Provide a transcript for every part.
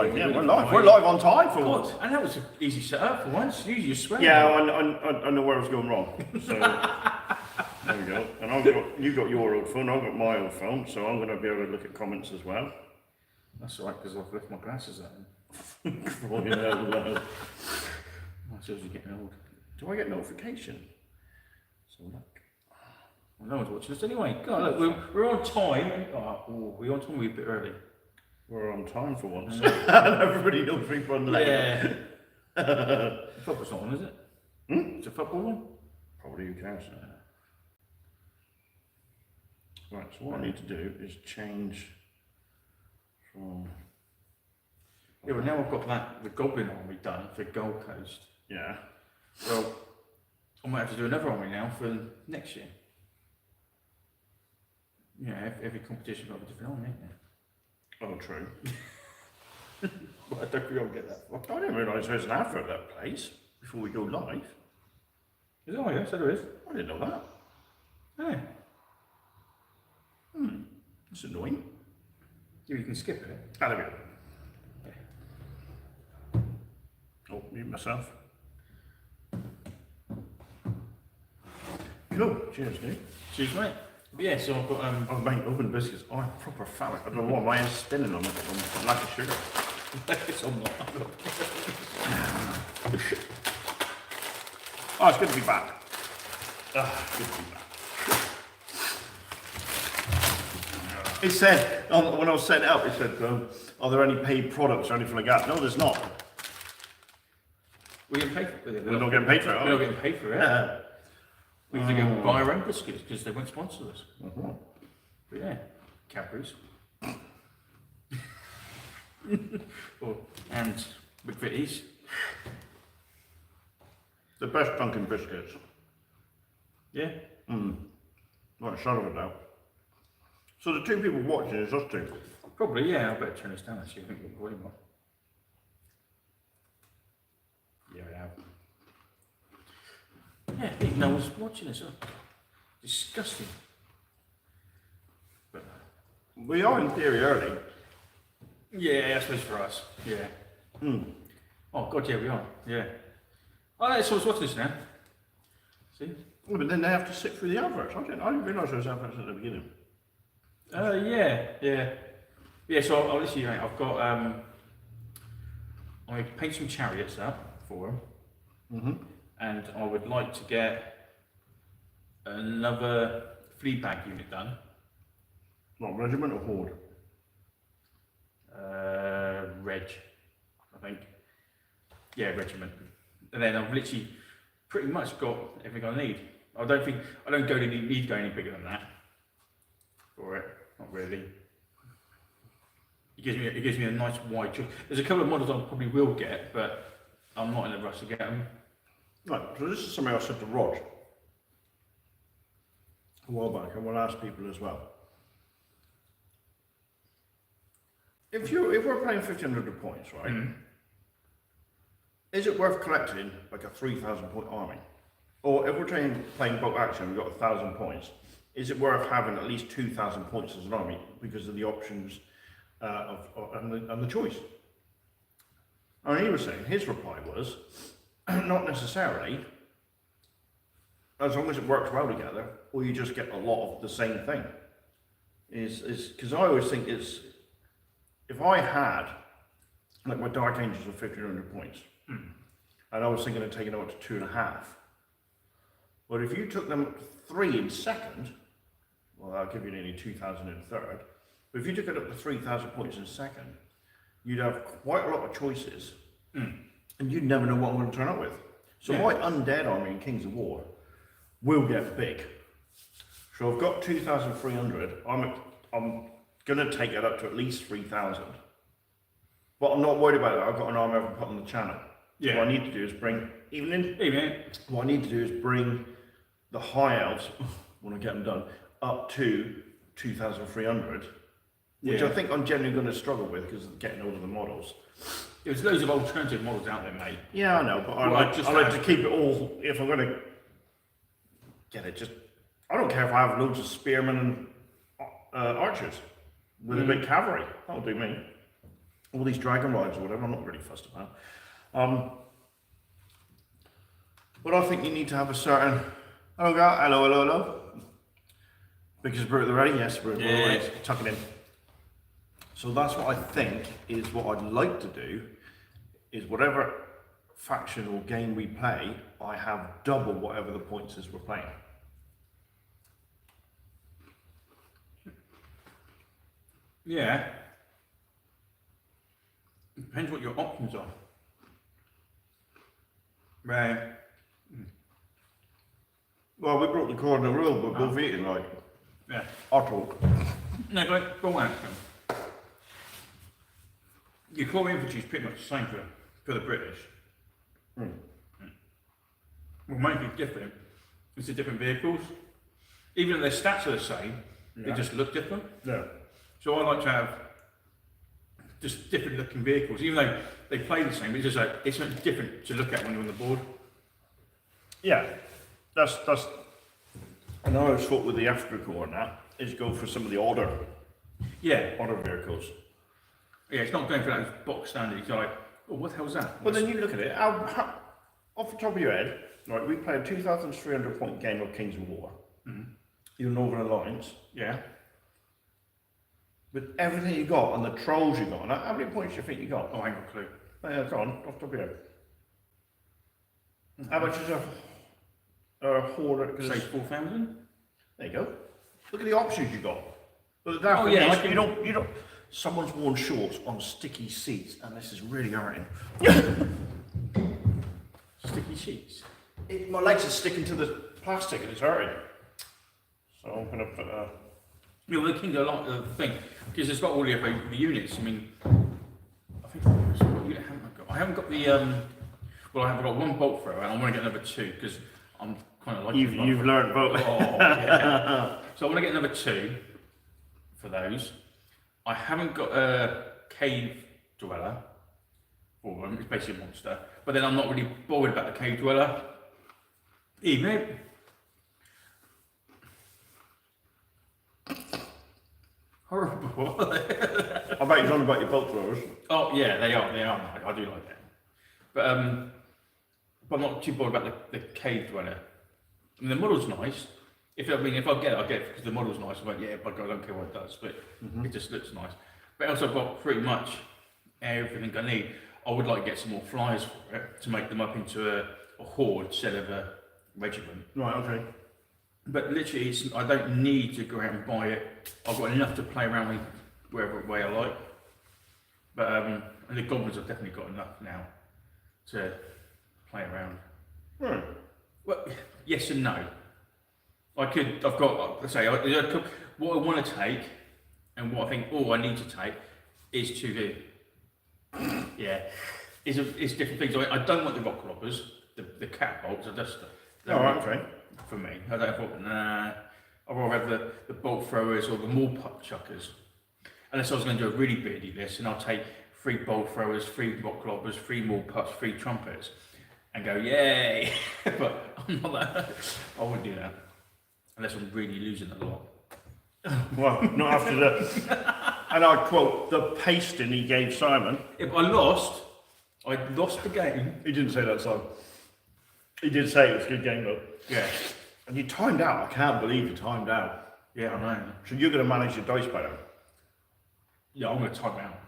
live. Yeah, we're live. We're live on time for once. And that was an easy setup for once. Usually you swear. Yeah, I know where I was going wrong. So there we go. And you got your old phone, I've got my old phone, so I'm going to be able to look at comments as well. That's all right because I've left my glasses at home. Crying out loud. I suppose you're getting old. Do I get notification? So look. Well, no one's watching us anyway. God, look, we're on time. Oh, we're on time. We're a bit early. We're on time for once. Everybody knows we've run late. Yeah. Football's not on, is it? It's a football one? Probably who cares. Right, so what I need to do is change from... Yeah, well now I've got the Goblin Army done for Gold Coast. Yeah. Well, I might have to do another army now for next year. Yeah, every competition got a different army, ain't there? Oh, true. Well, I don't think I'll get that far. I didn't realise there was an advert at that place before we go live. Is it? Oh yeah, so there is. I didn't know that. Yeah. That's annoying. Yeah, you can skip it. Ah, there we go. Oh, mute myself. Cool. Cheers, dude. Cheers, mate. Yeah, so I've got Oh, mate, open biscuits. Oh, I'm proper phallic. I don't know why my head's spinning on it from lack of sugar. it's on that. Oh, it's good to be back. Good to be back. It said, when I was setting it up, it said, are there any paid products or anything like that? No, there's not. We're getting paid for it. We're not getting paid for it, are We're not getting paid for it. Yeah. We have to go buy our own biscuits because they won't sponsor us. Mm-hmm. But yeah, Cadbury's. And McVitie's. The best Dunkin' biscuits. Yeah. Not a shadow of a doubt. So the two people watching is us two. Probably, yeah. I better turn this down actually. I think we're volume on. Yeah, I have. Yeah, I think no one's watching us. Disgusting. But, We are in theory early. yeah, I suppose for us. Yeah. Oh God, yeah, we are. Yeah. Oh, yeah, so I was watching this now. See? Well, but then they have to sit through the adverts. I didn't realise there was adverts at the beginning. Yeah. So I'll listen to you. Mate. I've got I paint some chariots up for them, and I would like to get another Fleabag unit done. What, regiment or horde? Reg, I think. Yeah, regiment. And then I've literally pretty much got everything I need. I don't need to go any bigger than that for it. Not really. It gives me a nice wide choice. There's a couple of models I probably will get, but I'm not in a rush to get them. Right, so this is something I said to Rod a while back, and we'll ask people as well. If we're playing 1,500 points, right? Is it worth collecting like a 3,000 point army? Or if we're playing boat action, we've got 1,000 points. Is it worth having at least 2,000 points as an army because of the options and the choice? And he was saying, his reply was, not necessarily, as long as it works well together, or you just get a lot of the same thing. Because I always think if I had, like my Dark Angels of 1,500 points, and I was thinking of taking them up to 2.5, but if you took them up to 3 in second, well, that'll give you nearly 2,000 in third, but if you took it up to 3,000 points in second, you'd have quite a lot of choices, and you'd never know what I'm going to turn up with. So my undead army in Kings of War will get big. So I've got 2,300. I'm going to take it up to at least 3,000. But I'm not worried about it. I've got an army I can put on the channel. Yeah. What I need to do is bring What I need to do is bring the high elves when I get them done up to 2,300. Which I think I'm generally going to struggle with because of getting all of the models. There's loads of alternative models out there, mate. Yeah, I know, but I like to keep it all. If I'm going to get it, I don't care if I have loads of spearmen and archers with a big cavalry. That'll do me. all these dragon rides or whatever. I'm not really fussed about. But I think you need to have a certain. Oh God, hello. Because we're at the ready, yes, we're always tucking in. So that's what I think is what I'd like to do. Is whatever faction or game we play, I have double whatever the points is we're playing. Yeah. It depends what your options are. Right. Well, we broke the cardinal rule, but both eating like Yeah. Otto. No, go on. Your core infantry is pretty much the same for the British. What might be different is the different vehicles. Even though their stats are the same, they just look different. Yeah. So I like to have just different looking vehicles, even though they play the same, but it's just like, it's something different to look at when you're on the board. Yeah. That's another thought with the Africa Corps and that is go for some of the odder vehicles. Yeah, it's not going for that box standard. It's like, oh, what the hell's that? But then you look at it, off the top of your head, right, we played a 2,300 point game of Kings of War. Your Northern Alliance. Yeah. With everything you got and the trolls you got, how many points do you think you got? Oh, I ain't got a clue. Yeah, go on, off the top of your head. How much is a horde? Say 4,000? There you go. Look at the options you got. But you don't. Someone's worn shorts on sticky seats, and this is really hurting. Sticky sheets. My legs are sticking to the plastic, and it's hurting. So I'm gonna put a. Yeah, well, the King a lot of the thing because it's got all the units. I mean, I think what unit haven't I got? I haven't got the Well, I have got one bolt thrower, and I want to get another 2 because I'm kind of like. You've learned both. Oh, yeah. So I want to get another 2 for those. I haven't got a cave dweller for them. It's basically a monster, but then I'm not really bothered about the cave dweller. Even. Horrible. I bet you're on about your bolt throwers. Oh yeah, they are. I do like that. But I'm not too bothered about the cave dweller. I mean, the model's nice. If I get it, I'll get it because the model's nice. I'm like, yeah, but I don't care what it does, but it just looks nice. But also I've got pretty much everything I need. I would like to get some more flyers for it to make them up into a horde instead of a regiment. Right, okay. But literally, I don't need to go out and buy it. I've got enough to play around with wherever way I like. But and the goblins have definitely got enough now to play around. Right. Well, yes and no. What I want to take and what I think I need to take is is different things. I don't want the rock robbers, the catapults. Are just okay. For me, I don't thought, nah. I'd rather have the bolt throwers or the more puck chuckers. Unless I was going to do a really beardy list, and I'll take 3 bolt throwers, 3 rock lobbers, 3 more pucks, 3 trumpets, and go yay. But I'm not that. I wouldn't do that unless I'm really losing a lot. Well, not after the. And I quote the pasting he gave Simon. If I lost the game. He didn't say that, Simon. He did say it was a good game though. Yeah. And you timed out. I can't believe you timed out. Yeah, I know. So you're going to manage your dice better. Yeah, I'm going to time out.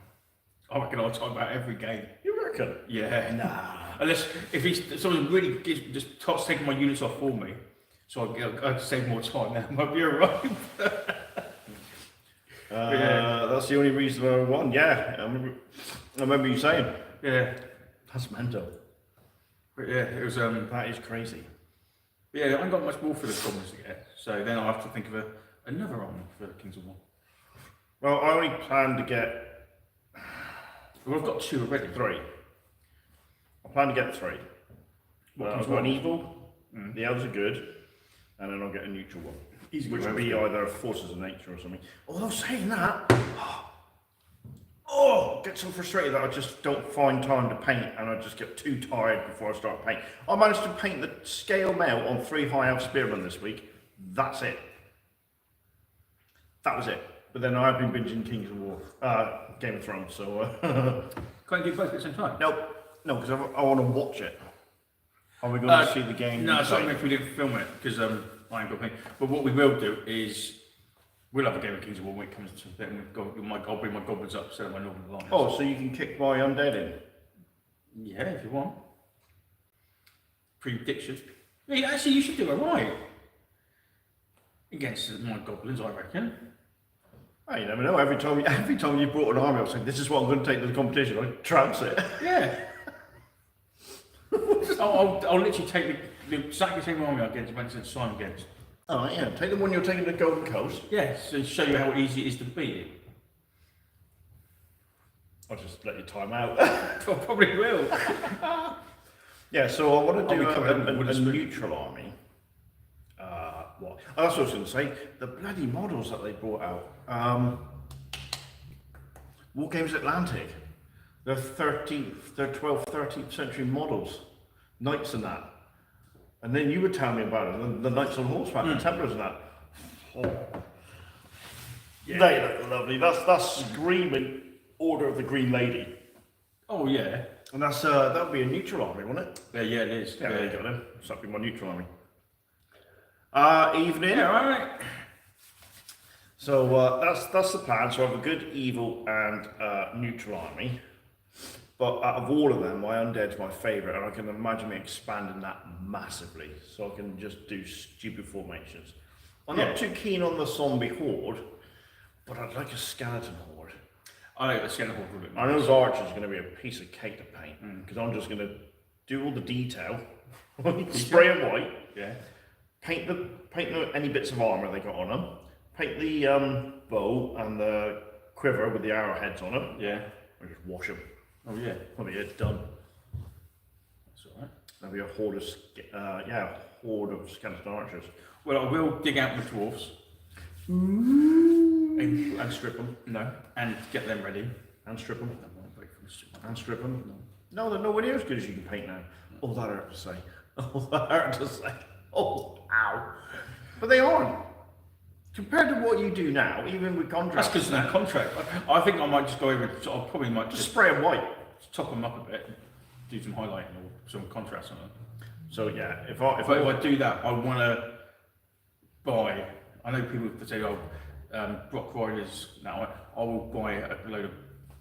I reckon I'll time out every game. You reckon? Yeah. Nah. Unless if someone really just starts taking my units off for me, so I'll save more time. That might be alright. That's the only reason I won. Yeah, I remember you saying. Yeah. That's mental. But yeah, it was That is crazy. Yeah, I haven't got much more for the goblins to get, so then I'll have to think of another army for the Kings of War. Well, I only plan to get. Well, I've got 2 already. 3. I plan to get 3. I've got an evil. The elves are good, and then I'll get a neutral one. Easy, which will be either forces of nature or something. Although saying that, I get so frustrated that I just don't find time to paint, and I just get too tired before I start painting. I managed to paint the scale mail on 3 high elf spearmen this week. That's it. That was it. But then I've been binging Kings of War, Game of Thrones, so... Can't you do both at the same time? Nope. No, because I want to watch it. Are we going to see the game? No, sorry if we didn't film it, because I ain't got anything. But what we will do is, we'll have a game of Kings of War when it comes to it. I'll bring my goblins up instead of my northern lions. Oh, so you can kick my undead in? Yeah, if you want. Prediction. Yeah, actually, you should do it right. Against my goblins, I reckon. Oh, you never know. Every time you brought an army, I was saying, this is what I'm going to take to the competition. I trounce it. Yeah. I'll literally take the exactly same army against Vincent Simon against. Oh, yeah. Take the one you're taking to the Golden Coast. Yes, and show you how easy it is to beat it. I'll just let you time out. I probably will. Yeah, so I want to do a a neutral army. What? Oh, that's what I was going to say. The bloody models that they brought out. Wargames Atlantic. They're 12th, 13th century models. Knights and that. And then you were telling me about it, the Knights on Horseback, the Templars and that. Oh. Yeah. They look lovely. That's Screaming Order of the Green Lady. Oh yeah. And that's that would be a neutral army, wouldn't it? Yeah, it is. Yeah, there you go then. So that'd be my neutral army. Evening. Yeah, alright. So that's the plan. So I have a good, evil, and neutral army. But out of all of them, my undead's my favourite, and I can imagine me expanding that massively. So I can just do stupid formations. I'm not too keen on the zombie horde, but I'd like a skeleton horde. I like the skeleton horde. I know those archers are going to be a piece of cake to paint, because I'm just going to do all the detail, spray them white, paint any bits of armour they got on them, paint the bow and the quiver with the arrowheads on them, and just wash them. Oh yeah. That'll be it, done. That's alright. There'll be a horde of skeleton archers. Well, I will dig out the dwarfs. And strip them. No. And get them ready. And strip them. And strip them. No, they're nowhere near as good as you can paint now. Oh, that hurt to say. Oh, that hurt to say. Oh, ow. But they aren't. Compared to what you do now, even with contracts. That's because of that contract. I think I might just go over. I probably might just spray them white. Top them up a bit. Do some highlighting or some contrast on them. So yeah, if I do that, I want to buy. I know people say, "Oh, Brock Riders." Now I will buy a load of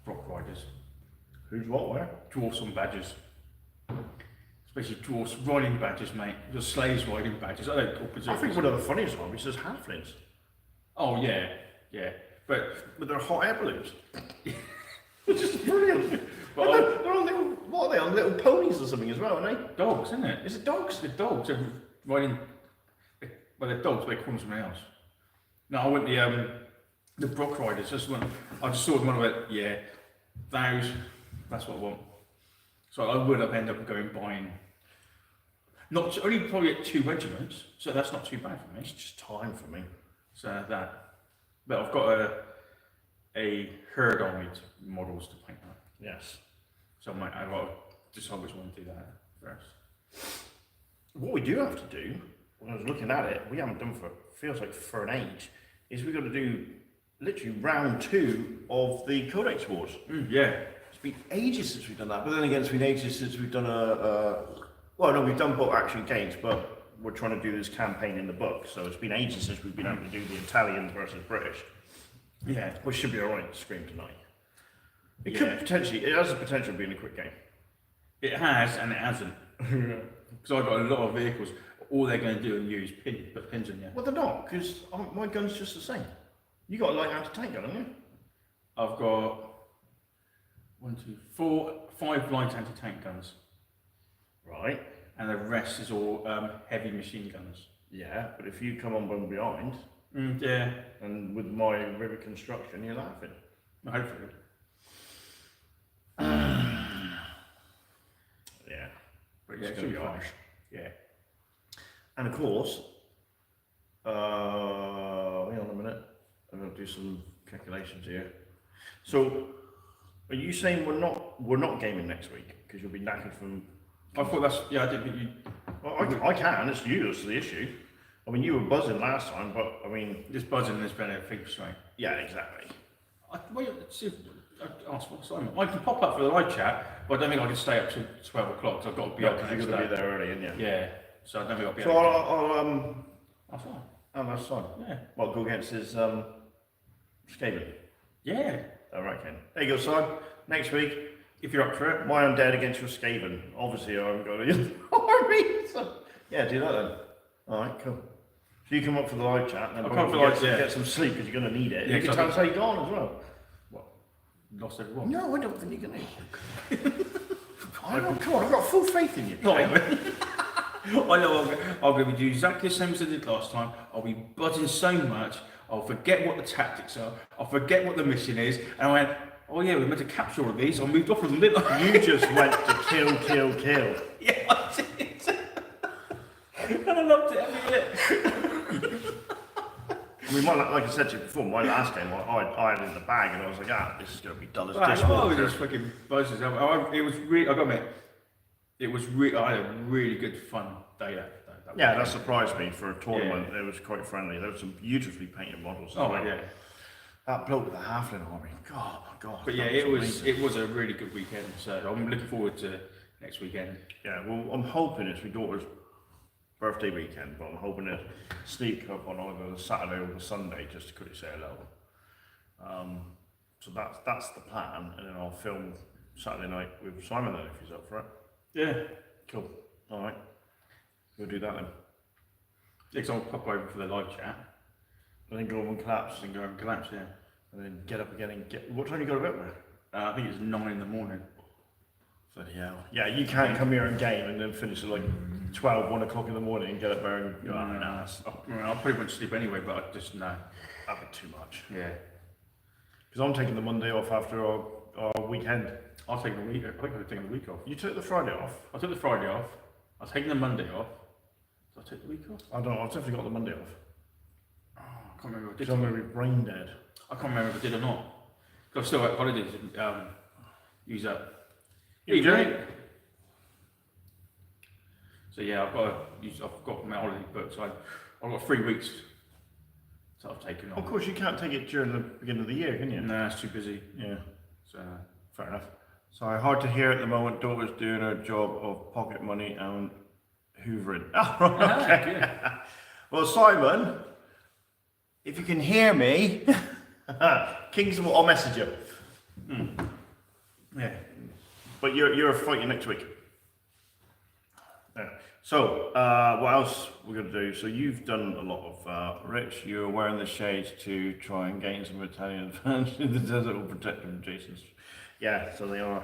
Brock Riders. Who's what? Where? Dwarfs on badges. Especially dwarfs riding badges, mate. Your slaves riding badges. I don't call berserkers. I think one of the funniest ones is halflings. Oh yeah, yeah. But with their hot air balloons. Which is brilliant. But they're on little, what are they, on little ponies or something as well, aren't they? Dogs, isn't it? Is it dogs? The dogs are riding. Well, they're dogs, but they call them something else. No, I went the Brock Riders. I just saw them and I went, yeah, that's what I want. So I would have ended up buying. Not only probably at 2 regiments, so that's not too bad for me. It's just time for me. So but I've got a herd army models to paint up. Yes. So I've got to decide which one to do that first. What we do have to do, when I was looking at it, we haven't done feels like for an age, is we've got to do literally round 2 of the Codex Wars. Yeah. It's been ages since we've done that, but then again, it's been ages since we've done well, no, we've done book action games, but we're trying to do this campaign in the book, so it's been ages since we've been able to do the Italians versus British. Yeah, which should be alright to scream tonight. It has the potential of being a quick game. It has, and it hasn't. Because I've got a lot of vehicles, all they're going to do and use put pins in you. Well, they're not, because my gun's just the same. You got a light anti-tank gun, haven't you? I've got 1, 2, 4, 5 light anti-tank guns. Right. And the rest is all heavy machine guns. Yeah, but if you come on from behind, yeah, and with my river construction, you're laughing. Hopefully. Yeah. But yeah, it should be harsh. Yeah. And of course, hang on a minute, I'm going to do some calculations here. So, are you saying we're not gaming next week because you'll be knackered from? I thought I didn't think you. Well, I can. It's you that's the issue. I mean, you were buzzing last time, but I mean, Just buzzing has been a thing straight. yeah, exactly. Ask for Simon. I can pop up for the live chat, but I don't think I can stay up till 12 o'clock. So I've got to be up the You're next going to day. be there early, aren't you? Yeah. So I don't think I'll be So able I'll That's fine. oh, that's fine. Yeah. Well, go against his Skaven. Yeah. All right, Ken. There you go, son. Next week, If you're up for it. my undead against your Skaven. Obviously, I haven't got any army. So, yeah, do that then. All right, cool. So you come up for the live chat, and I'll then come for the live chat. get some sleep because you're going to need it. Yeah, You can 'cause tell us how you're gone as well. What? Lost everyone? No, I don't think you're going to. I don't. Come on, I've got full faith in you. No, I know I'm going to do exactly the same as I did last time. I'll be buzzing so much, I'll forget what the tactics are, I'll forget what the mission is, and I went, oh yeah, we're meant to capture all of these, I moved off of them, didn't I? You just went to kill. Yeah, I did. And I loved it every bit. I mean, like I said to you before, my last game, I had it in the bag, and I was like, this is going to be dull as I dishwater. was just fucking buzzing. It was really, I got to admit, I had a really good fun day that Yeah, weekend. that surprised me for a tournament. It was quite friendly. There were some beautifully painted models. Oh yeah. That bloke with the halfling army. God, my God. But yeah, that it amazing. was a really good weekend. So I'm looking forward to next weekend. Yeah, well, I'm hoping it's my daughter's birthday weekend, but I'm hoping to sneak up on either the Saturday or the Sunday just to quickly say hello. So that's the plan, and then I'll film Saturday night with Simon then if he's up for it. Yeah. Cool. All right. We'll do that then. Because I'll pop over for the live chat And then go over and collapse, and go over and collapse. Yeah. and then get up again and get. What time you got to bed with? I think it's 9 in the morning. Bloody hell. Yeah, you can't come here and game and then finish at like 12, 1 o'clock in the morning and get up there and go, oh, no, that's I probably won't sleep anyway, but I just know. that'd be too much. Yeah. Because I'm taking the Monday off after our weekend. I'll take the week. I think I'm taking the week off. You took the Friday off? I took the Friday off. I've taken the Monday off. Did I take the week off? I don't know, I've definitely got the Monday off. Oh, I can't remember if I Because did. I'm going to be brain dead. I can't remember if I did or not. 'Cause I've still got holidays to use up. You do? So yeah, I've got my holiday booked. So I've got 3 weeks. So I've taken off. Of course, you can't take it during the beginning of the year, can you? No, it's too busy. Yeah, So fair enough. Sorry, hard to hear at the moment. Daughter's doing her job of pocket money and hoovering. Oh, right, okay. good. Well, Simon, if you can hear me, Kingston, I'll message you. Yeah. But you're fighting next week. Yeah. So, what else we're going to do? So you've done a lot of, Rich, you're wearing the shades to try and gain some Italian advantage in the desert or protect them from Jason's. Yeah, so they are.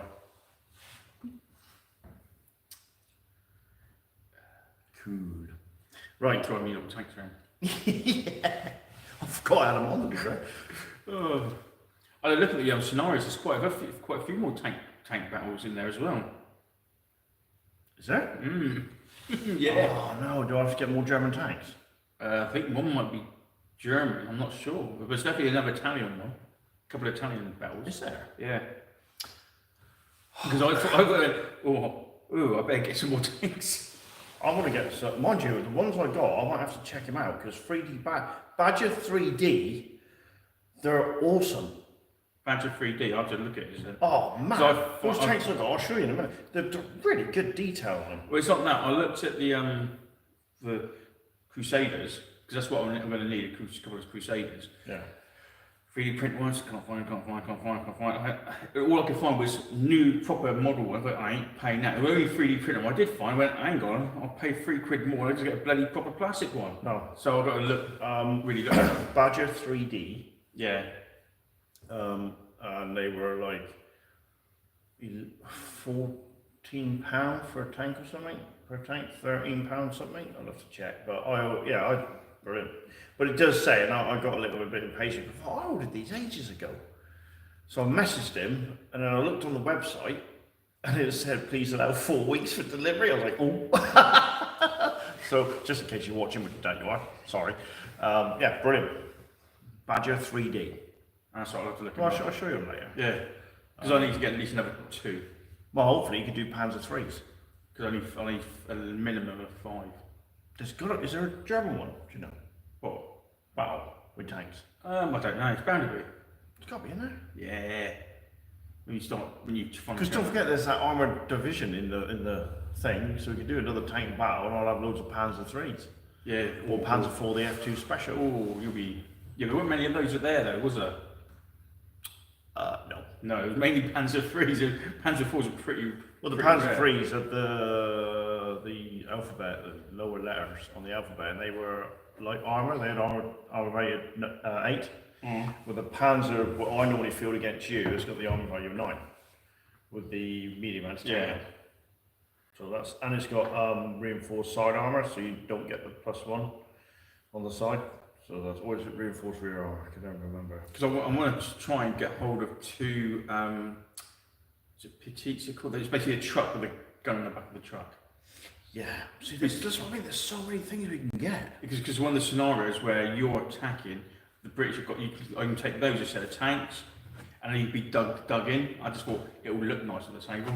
Cool. Right. Try me little tanks around. Yeah. I forgot I had them on, to be fair. Oh. I look at the scenarios. There's quite a few more tank battles in there as well. Is there? Yeah. Oh no, do I have to get more German tanks? I think one might be German. I'm not sure, but there's definitely another Italian one. A couple of Italian battles. Is there? Yeah. Because I thought, I better get some more tanks. I want to get some. Mind you, the ones I got, I might have to check them out because 3D Badger 3D, they're awesome. Badger 3D. I have to look at it. Isn't it? Oh man, So those tanks I got, I'll show you in a minute. They're really good detail on them. Well, it's not that. I looked at the Crusaders because that's what I'm going to need. A couple of Crusaders. Yeah. 3D print ones, can't find. All I could find was new proper model ones, but I ain't paying that. The only 3D printer I did find, I went, hang on, I'll pay £3 more to get a bloody proper plastic one. No. So I've got to look, really look at it. Badger 3D, Yeah. and they were like £14 for a tank or something. Per tank, £13 something. I'll have to check, but brilliant. But it does say, and I got a little bit impatient. I thought I ordered these ages ago, so I messaged him, and then I looked on the website, and it said, "Please allow 4 weeks for delivery." I was like, "Oh." So just in case you're watching, which you are, sorry. Yeah, brilliant. Badger 3D. That's what I'll have to look Well, at. I'll show you them later. Yeah. Because I need to get at least another 2. Well, hopefully you can do Panzer 3s. Because I need a minimum of 5. Is there a German one? Do you know? What? Battle with tanks. I don't know. It's bound to be. It's got to be in there. Yeah. When you find. Because don't forget, there's that armored division in the thing, so we could do another tank battle, and I'll have loads of Panzer threes. Yeah. Or Panzer IV, the F2 special. Oh, you'll be. Yeah, there weren't many of those there though, was there? No. No, it was mainly Panzer threes. Panzer fours are pretty. Well, the pretty Panzer rare. threes had the alphabet, the lower letters on the alphabet, and they were like armor. They had armor value 8. With the Panzer, what I normally field against you, it's got the armor value of 9, with the medium anti-tank. Yeah. So and it's got reinforced side armor, so you don't get the +1 on the side. So that's always reinforced rear armor. I can never remember. Because I want to try and get hold of 2. Is it petites? It's basically a truck with a gun in the back of the truck. Yeah. See, that's what I mean. There's so many things we can get. Because one of the scenarios where you're attacking, the British have got I can take those instead of tanks, and then you'd be dug in. I just thought it will look nice on the table.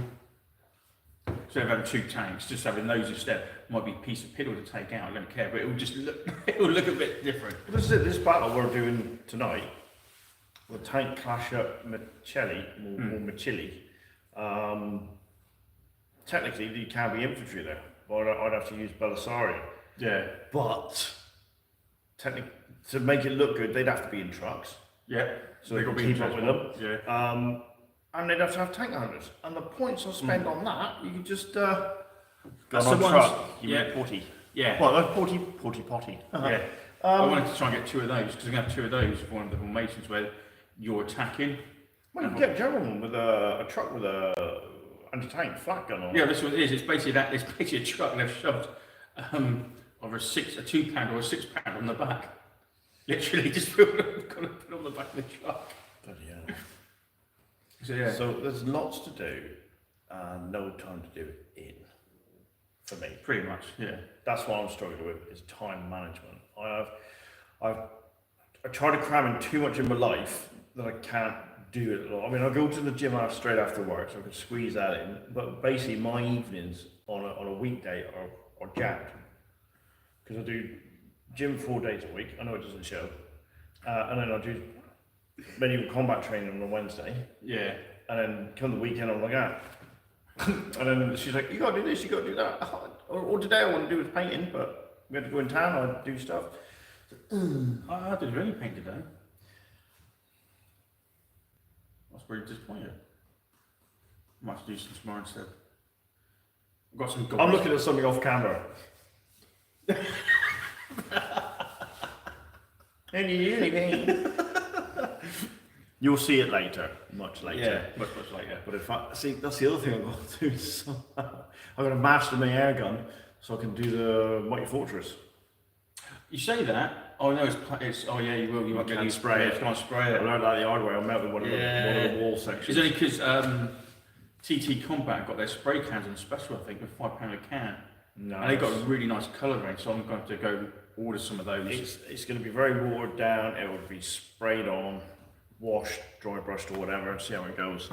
So of having 2 tanks, just having those instead might be a piece of piddle to take out. I don't care, but it will just look it will look a bit different. Well, this is it. This battle we're doing tonight, the tank clash up Michelli, or Michelli. Technically, you can be infantry there, but I'd have to use Belisarium. Yeah. But technically, to make it look good, they'd have to be in trucks. Yeah. So they got to keep up with them. Yeah. And they'd have to have tank hunters. And the points I spend on that, you could just go That's on the truck. ones- You yeah. make potty. Yeah. Well, that's potty. Yeah. I wanted to try and get 2 of those because we're going to have 2 of those for one of the formations where you're attacking. Well, you can get a German one with a truck with a anti-tank flat gun on. Yeah, this one is. It's basically that. It's basically a truck and they've shoved over a 2-pound or a 6-pound on the back. Literally, just got to put on the back of the truck. Bloody hell. So yeah. So there's lots to do and no time to do it in, for me. Pretty much. Yeah. That's what I'm struggling with, is time management. I try to cram in too much in my life that I can't do it a lot. I mean, I go to the gym straight after work, so I can squeeze that in. But basically, my evenings on a weekday are jammed, because I do gym 4 days a week. I know it doesn't show, and then I do medieval combat training on a Wednesday. Yeah. And then come the weekend, I'm like, and then she's like, you gotta do this, you gotta do that. Or today I want to do with painting, but we had to go in town, I do stuff. I didn't really paint today. I was pretty disappointed. I might have to do some tomorrow instead. I've got some goals. I'm looking at something off camera. You'll see it later, much later. Yeah, much later. But if I see, that's the other thing I've got to do. So I'm going to master my air gun so I can do the Mighty Fortress. You say that? Oh no, it's oh yeah, you will. You might get can't you spray it. Can't spray I it. learned that the hard way. I melted one of the wall sections. It's only because TT Combat got their spray cans on special, I think, with £5 a can. No, And they got a really nice colour range, so I'm going to go order some of those. It's going to be very watered down. It will be sprayed on, washed, dry brushed, or whatever, and see how it goes.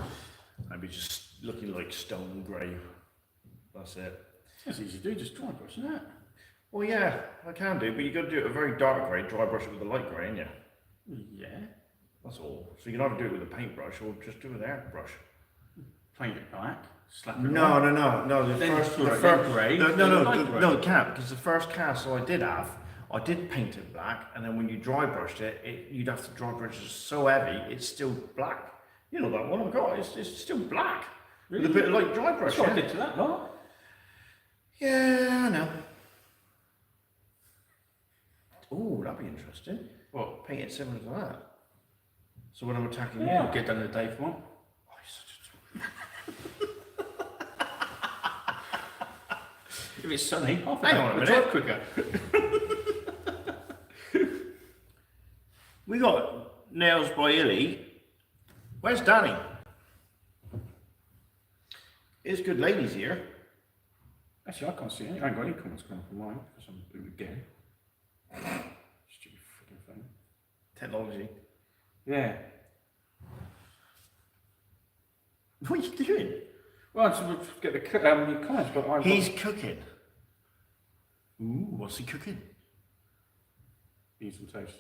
I'll be just looking like stone grey. That's it. That's easy to do, just dry brush, isn't it? Well, yeah, I can do, but you got to do it a very dark grey, dry brush it with a light grey, ain't you? Yeah. That's all. So you can either do it with a paintbrush or just do it with an airbrush. Paint it black, slap it No. on. The Then first, you the put it first, in grey, no, then no, light no, grey. no, it can't, because the first cast I did paint it black, and then when you dry brushed it, you'd have to dry brush it so heavy, it's still black. You know that one I've got, it's still black. Really? With a bit of light dry brush. That's what I Yeah, did to that lot. yeah, I know. Oh, that'd be interesting. What? Paint it similar to that. So when I'm attacking Yeah, you, I'll get done in a day for one. Oh, you're such If it's sunny, I'll Hang on a minute. drive quicker. We got nails by Illy. Where's Danny? There's good ladies here. Actually, I can't see any. I ain't got any comments coming from mine because I'm doing it again. Stupid freaking thing. Technology. Yeah. What are you doing? Well, I just get the comments, but He's cooking. Ooh, what's he cooking? Eat some toast.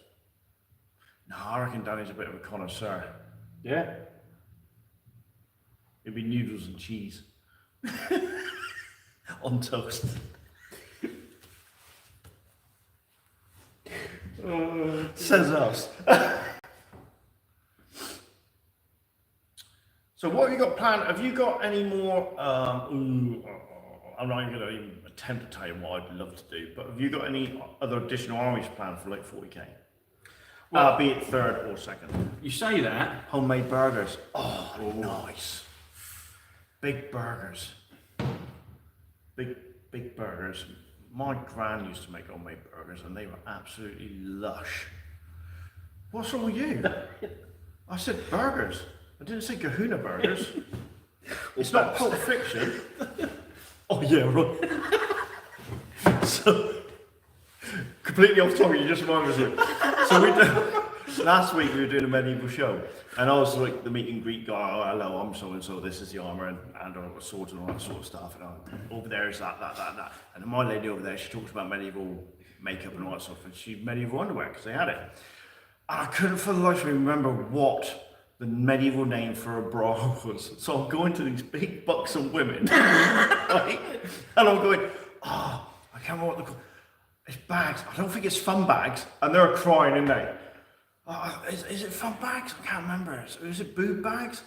No, I reckon Danny's a bit of a connoisseur. Yeah. It'd be noodles and cheese. On toast. Says us. So what have you got planned? Have you got any more, I'm not even going to even attempt to tell you what I'd love to do, but have you got any other additional armies planned for like 40k? Well, Be it third or second. You say that. Homemade burgers. Oh, nice. Big burgers. Big burgers. My gran used to make homemade burgers and they were absolutely lush. What's wrong with you? I said burgers. I didn't say Kahuna burgers. It's not Pulp Fiction. Oh yeah, right. So, completely off topic, you just reminded me of it. So last week we were doing a medieval show and I was like the meet and greet guy. Oh, hello, I'm so and so, this is the armour and I've got swords and all that sort of stuff, and over there is that. And then my lady over there, she talks about medieval makeup and all that stuff, and she medieval underwear because they had it. And I couldn't for the life of me remember what the medieval name for a bra was. So I'm going to these big buxom women, right? And I'm going, I can't remember what they're called. It's bags. I don't think it's fun bags. And they're crying, aren't they? Is it fun bags? I can't remember. Is it boob bags?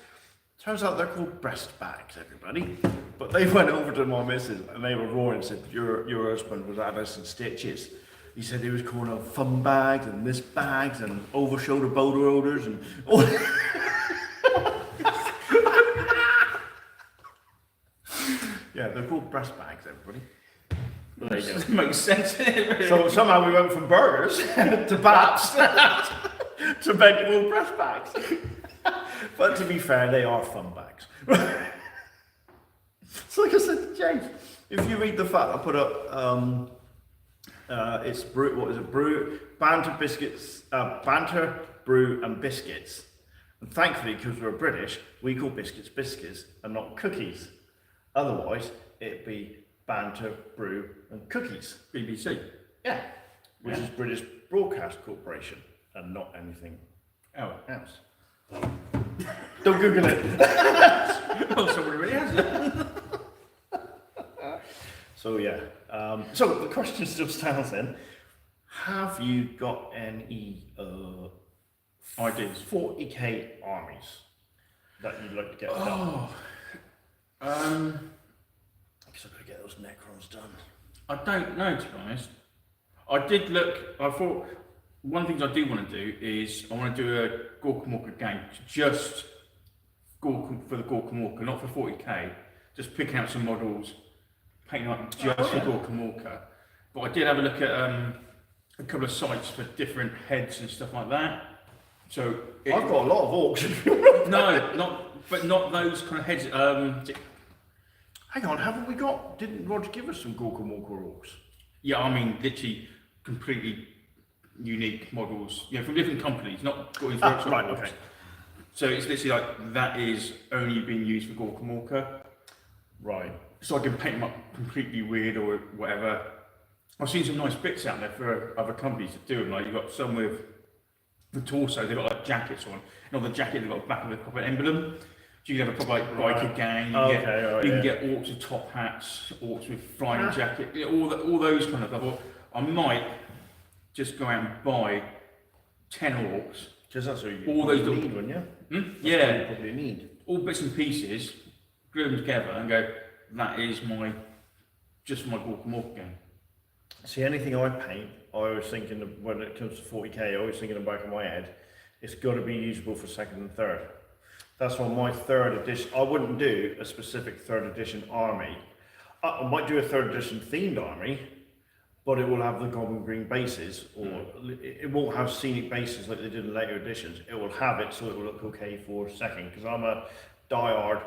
Turns out they're called breast bags, everybody. But they went over to my missus and they were roaring and said, your husband was at us in stitches. He said he was calling out fun bags and this bags and over shoulder boulder rollers and all. Yeah, they're called breast bags, everybody. Well, there you go. Makes sense. So somehow we went from burgers to baps to medieval breast bags. But to be fair, they are fun bags. So like I said to James, if you read the fact I put up, it's brew. What is it? Brew, banter, biscuits, banter, brew, and biscuits. And thankfully, because we're British, we call biscuits biscuits and not cookies. Otherwise, it'd be banter, brew, and cookies. BBC. Yeah. Which is British Broadcast Corporation and not anything else. Don't Google it. Well, somebody really has it. So yeah. So the question still stands then. Have you got any ideas? 40k armies that you'd like to get done? Because I've got to get those Necrons done. I don't know, to be honest. I did look. I thought one of the things I do want to do is I want to do a Gorka Morka game, just Gorka for the Gorka Morka, not for 40k. Just picking out some models, painting up just for Gorka Morka. But I did have a look at a couple of sites for different heads and stuff like that. So I've got a lot of orcs. not those kind of heads. Hang on, haven't we got? Didn't Roger give us some Gorka Morka orcs? Yeah, I mean literally completely unique models, from different companies, not going through right, okay. So it's literally like that is only being used for Gorka Morka. Right. So I can paint them up completely weird or whatever. I've seen some nice bits out there for other companies that do them. Like you've got some with the torso, they've got like jackets on, and on the jacket they've got the back of the proper emblem. So you can have a proper like biker gang. You can get orcs with top hats, orcs with flying jacket, all those kind of stuff. Well, I might just go out and buy 10 orcs. Because that's what you all those need, wouldn't you? Yeah. What you probably need. All bits and pieces, glue them together and go, that is just my Gorka Morka game. See, anything I paint, I always thinking of, when it comes to 40k, I always think in the back of my head, it's got to be usable for second and third. That's why my third edition, I wouldn't do a specific third edition army. I might do a third edition themed army, but it will have the Goblin Green bases, or it won't have scenic bases like they did in later editions. It will have it so it will look okay for second, because I'm a diehard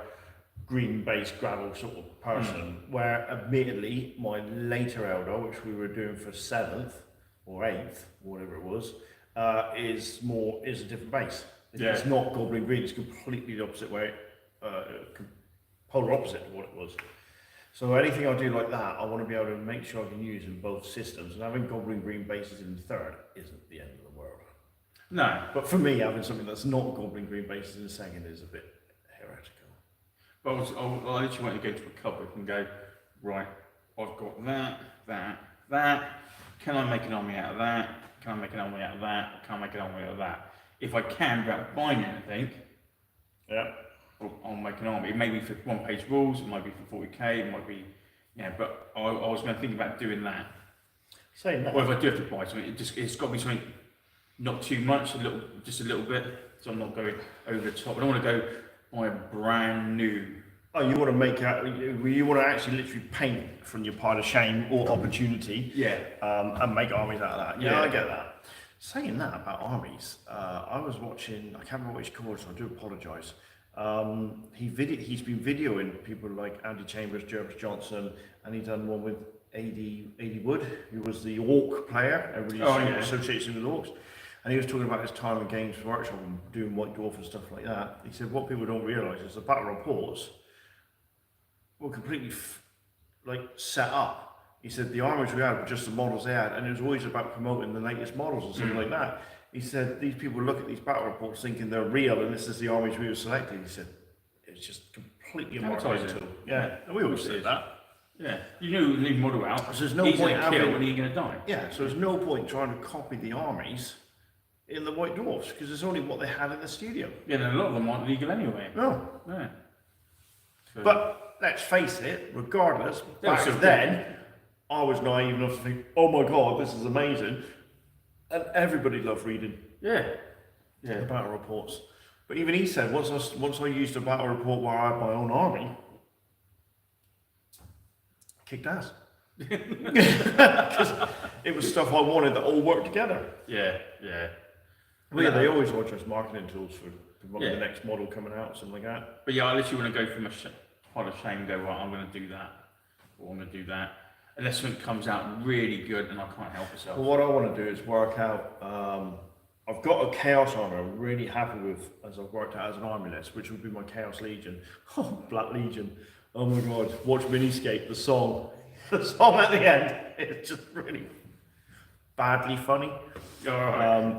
green base gravel sort of person, where admittedly my later Eldar, which we were doing for 7th or 8th, whatever it was, is a different base. It's not Goblin Green, it's completely the opposite way, polar opposite of what it was. So anything I do like that, I want to be able to make sure I can use in both systems. And having Goblin Green bases in the third isn't the end of the world. No. But for me, having something that's not Goblin Green bases in the second is a bit heretical. But I literally want to go to a cupboard and go, right, I've got that. Can I make an army out of that? Can I make an army out of that? Can I make an army out of that? If I can, without buying anything, Yeah. I'll make an army. It may be for one-page rules, it might be for 40k, it might be, but I was going to think about doing that. Saying that. Or if I do have to buy something, it's got to be something not too much, just a little bit, so I'm not going over the top. I don't want to go buy a brand new. Oh, you want to make out? You want to actually literally paint from your pile of shame or opportunity? Yeah. And make armies out of that. Yeah, Yeah. I get that. Saying that about armies, I was watching. I can't remember which course. So I do apologise. He's been videoing people like Andy Chambers, Jervis Johnson, and he done one with AD Wood, who was the Orc player. Everybody associates him with Orcs. And he was talking about his time in Games Workshop and doing White Dwarf and stuff like that. He said what people don't realise is the battle reports were completely set up. He said the armies we had were just the models they had, and it was always about promoting the latest models and stuff like that. He said these people look at these battle reports thinking they're real and this is the armies we were selecting. He said it's just completely a marketing tool. Yeah, and we always said that. Yeah, you knew the new model out. So there's no he's point going to kill having, and he's going to die. Yeah, so there's no point trying to copy the armies in the White Dwarfs because it's only what they had in the studio. Yeah, and a lot of them aren't legal anyway. No. Yeah. So, But let's face it, regardless, They were back so then, I was naive enough to think, oh my god, this is amazing. And everybody loved reading yeah. the battle reports. But even he said, once I used a battle report where I had my own army, kicked ass. Because it was stuff I wanted that all worked together. Yeah. Well, yeah, they always watch us marketing tools for Yeah. the next model coming out, something like that. But yeah, I literally want to go from a pile of shame and go, right, I'm going to do that. Or I'm going to do that. Unless something comes out really good and I can't help myself. Well, what I want to do is work out. I've got a Chaos army I'm really happy with as I've worked out as an army list, which would be my Chaos Legion. Oh, Black Legion. Oh my god, watch Miniscape, the song. The song at the end, it's just really badly funny.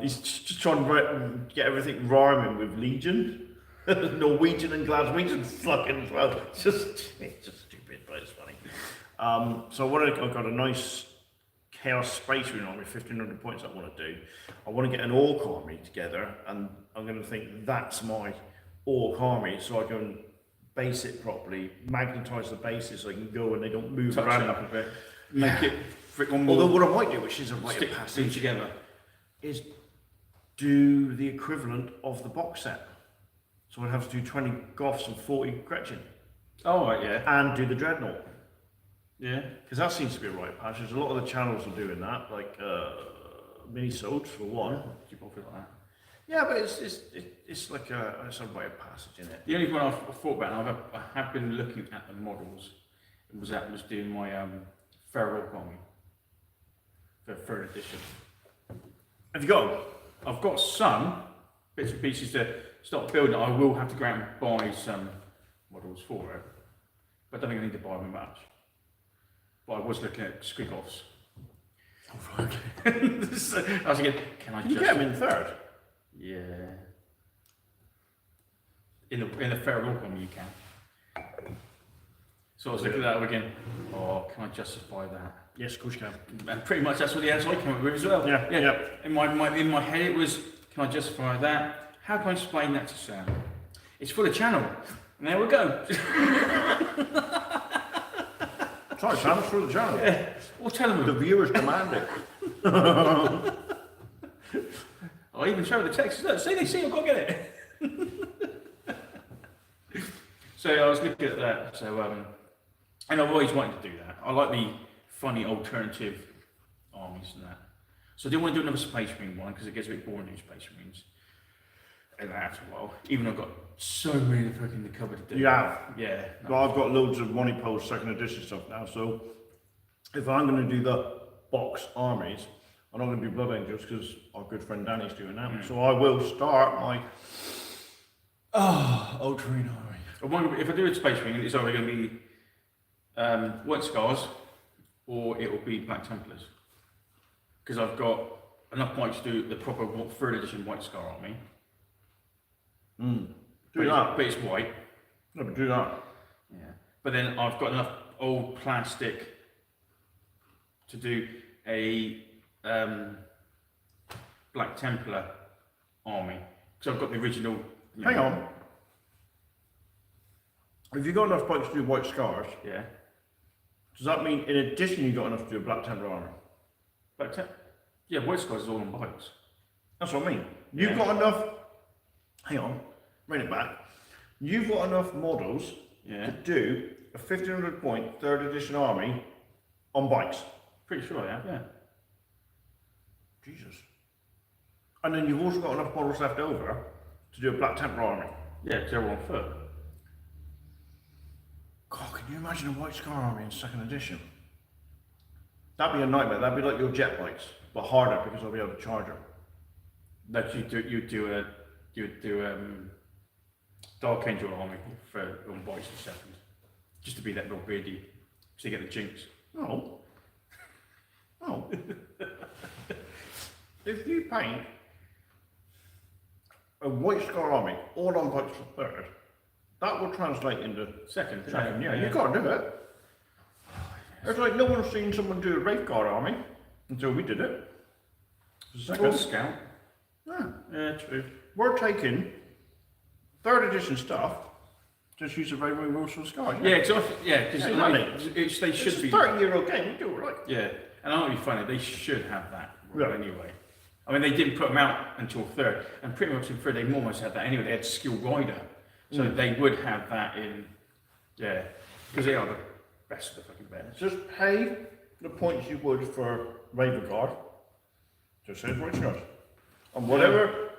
He's just trying to get everything rhyming with Legion. Norwegian and Glaswegian fucking as well. It's just stupid, but it's funny. So I've got a nice Chaos Space Marine army, 1500 points I want to do. I want to get an Orc army together, and I'm going to think that's my Orc army, so I can base it properly, magnetise the bases so I can go and they don't move Touch around it up a bit. Make it frick one more. Although what I might do, which is a rite of stick passage, together. is do the equivalent of the box set. So I'd have to do 20 Goths and 40 Gretchen. Oh, right, yeah. And do the Dreadnought. Yeah. Because that seems to be a rite of passage. A lot of the channels are doing that, like Minisodes for one. Keep off it like that. Yeah, but it's like it's a rite of passage, isn't it? The only one I've thought about, and I have been looking at the models, was doing my Feral Army for 3rd edition. Have you got them? I've got some bits and pieces to start building. I will have to go out and buy some models for it, but I don't think I need to buy them much. But I was looking at Squigoffs. Oh, okay. So I was thinking, can I Can you just get them in 3rd? Yeah. In the Feral Army you can. So I was looking at that again. Oh, can I justify that? Yes, of course you can. And pretty much that's what the answer I came up with as well. Yeah. In my head it was, can I justify that? How can I explain that to Sam? It's for the channel. And there we go. Sorry, Sam, it's through the channel. Yeah. Well, tell them. The viewers demand it. I even show the text. Look, see, I've got to get it. So I was looking at that. So, and I've always wanted to do that. I like the funny alternative armies and that. So I didn't want to do another Space Marine one because it gets a bit boring doing Space Marines. And after a while, even though I've got so many to put in the cupboard to do. You have? Yeah. No. Well, I've got loads of Money Post 2nd edition stuff now, so if I'm going to do the box armies, I'm not going to do Blood Angels because our good friend Danny's doing that. So I will start my Ultramarine army. I wonder if I do a Space Marine, it's either going to be White Scars, or it will be Black Templars. Because I've got enough points to do the proper 3rd edition White Scar army. Do that. But it's white. No, but do that. Yeah. But then I've got enough old plastic to do a Black Templar army. Because I've got the original. Hang on. If you've got enough points to do White Scars, Yeah. does that mean in addition you've got enough to do a Black Templar army? Yeah, White Scars is all on bikes. That's what I mean. You've got enough. Hang on. Bring it back. You've got enough models to do a 1500 point 3rd edition army on bikes. Pretty sure I have, yeah. Jesus. And then you've also got enough models left over to do a Black Templar army. Yeah, because they're all on foot. God, can you imagine a White Scar army in 2nd edition? That'd be a nightmare. That'd be like your jet bikes, but harder because I'll be able to charge them. Like you'd do Dark Angel army for on bikes in 2nd. Just to be that little beardy, so you get the jinx. No. No. If you paint a White Scar army all on bikes for 3rd, that will translate into 2nd. yeah, you can't do it. It's like no one's seen someone do a Wraith Guard army until we did it. Second scout. Yeah, true. We're taking 3rd edition stuff, just use the Rainbow Rules for Scars. Yeah, because they should It's be. a 30-year-old game, you do it right. Yeah, and I want to be funny. They should have that Yeah. anyway. I mean, they didn't put them out until 3rd, and pretty much in 3rd they almost had that anyway. They had Skill Rider, so they would have that in. Yeah, because they are the best of the fucking best. Just pay the points you would for Raven Guard. Just say White Scars. And whatever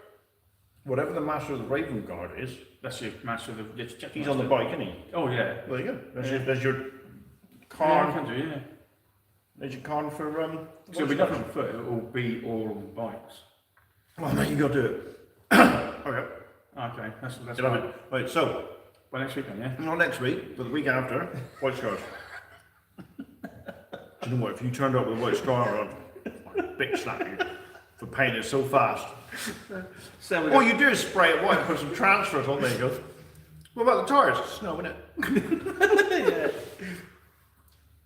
the master of the Raven Guard is, That's your master of the. he's on the bike, isn't he? Oh yeah. There you go. There's your Yeah, card. I can do, yeah. There's your card for So it'll be nothing on foot. It will be all on bikes. Oh man, you got to do it. Okay. Okay, that's You'll have it. Right, so well next week then, yeah. not next week, but the week after, White Scars. Do you know what? If you turned up with a White Scar on, I'd big slap you for painting it so fast. So All you do is spray it white and put some transfers on there. You go. What about the tyres? Snow in it.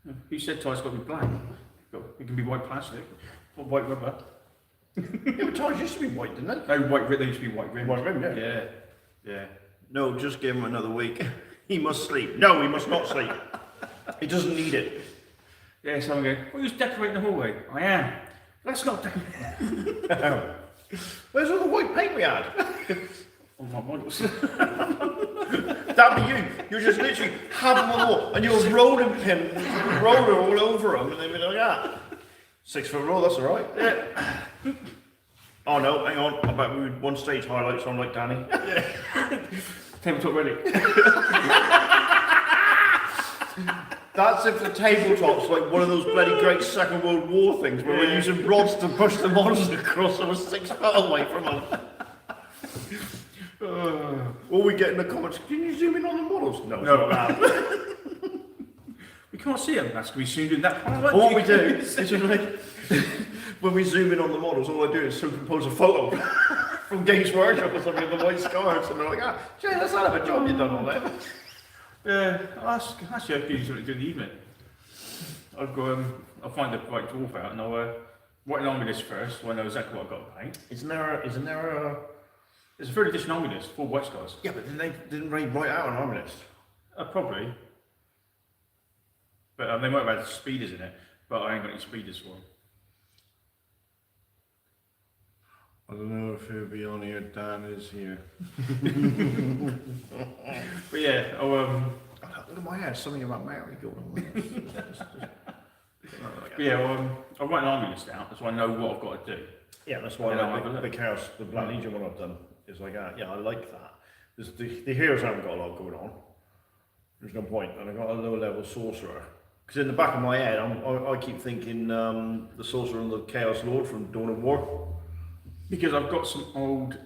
yeah. Who said tyres got to be black? It can be white plastic or white rubber. Yeah, but tyres used to be white, didn't they? No, white rim. They used to be white rim. White rim, yeah. Yeah, yeah. No, just give him another week. He must sleep. No, he must not sleep. He doesn't need it. Yeah, someone going, well, who's decorating the hallway? I am. That's not decorating. Where's all the white paint we had? On my models. That'd be you. You're just literally have them on the wall and you're rolling pin, roller all over them and they'd be like that. 6 foot roll, that's alright. Yeah. Oh no, hang on. I bet we would one stage highlights on like Danny. Tabletop ready. That's if the tabletop's like one of those bloody great Second World War things where we're using rods to push the monsters across and we're 6 foot away from them. Or we get in the comments, can you zoom in on the models? No, No. it's not that. We can't see them. That's going to be zoomed in that far. Or what we do is just like, when we zoom in on the models, all I do is superimpose a photo from Games Workshop or something with the white scars and they're like, ah, Jay, that's not a job you've done all that. Yeah, that's actually I'll give you something to do in the evening. I'll go, I'll find the right dwarf out and I'll write an army list first so I know exactly what I've got to paint. Isn't there a... There's a 3rd edition army list, 4 white scars. Yeah, but then they didn't write out an army list. Probably. But they might have had speeders in it, but I ain't got any speeders for them. I don't know if he'll be on here, Dan is here. But yeah, I'll Look at my hair, something about Mary going on there. but yeah, I'll write an army list out so I know what I've got to do. Yeah, that's why Yeah, I I'll have a like look. the Chaos, the Black Legion one I've done. It's like, yeah, I like that. The heroes haven't got a lot going on. There's no point. And I've got a low level sorcerer. Because in the back of my head, I keep thinking the sorcerer and the Chaos Lord from Dawn of War. Because I've got some old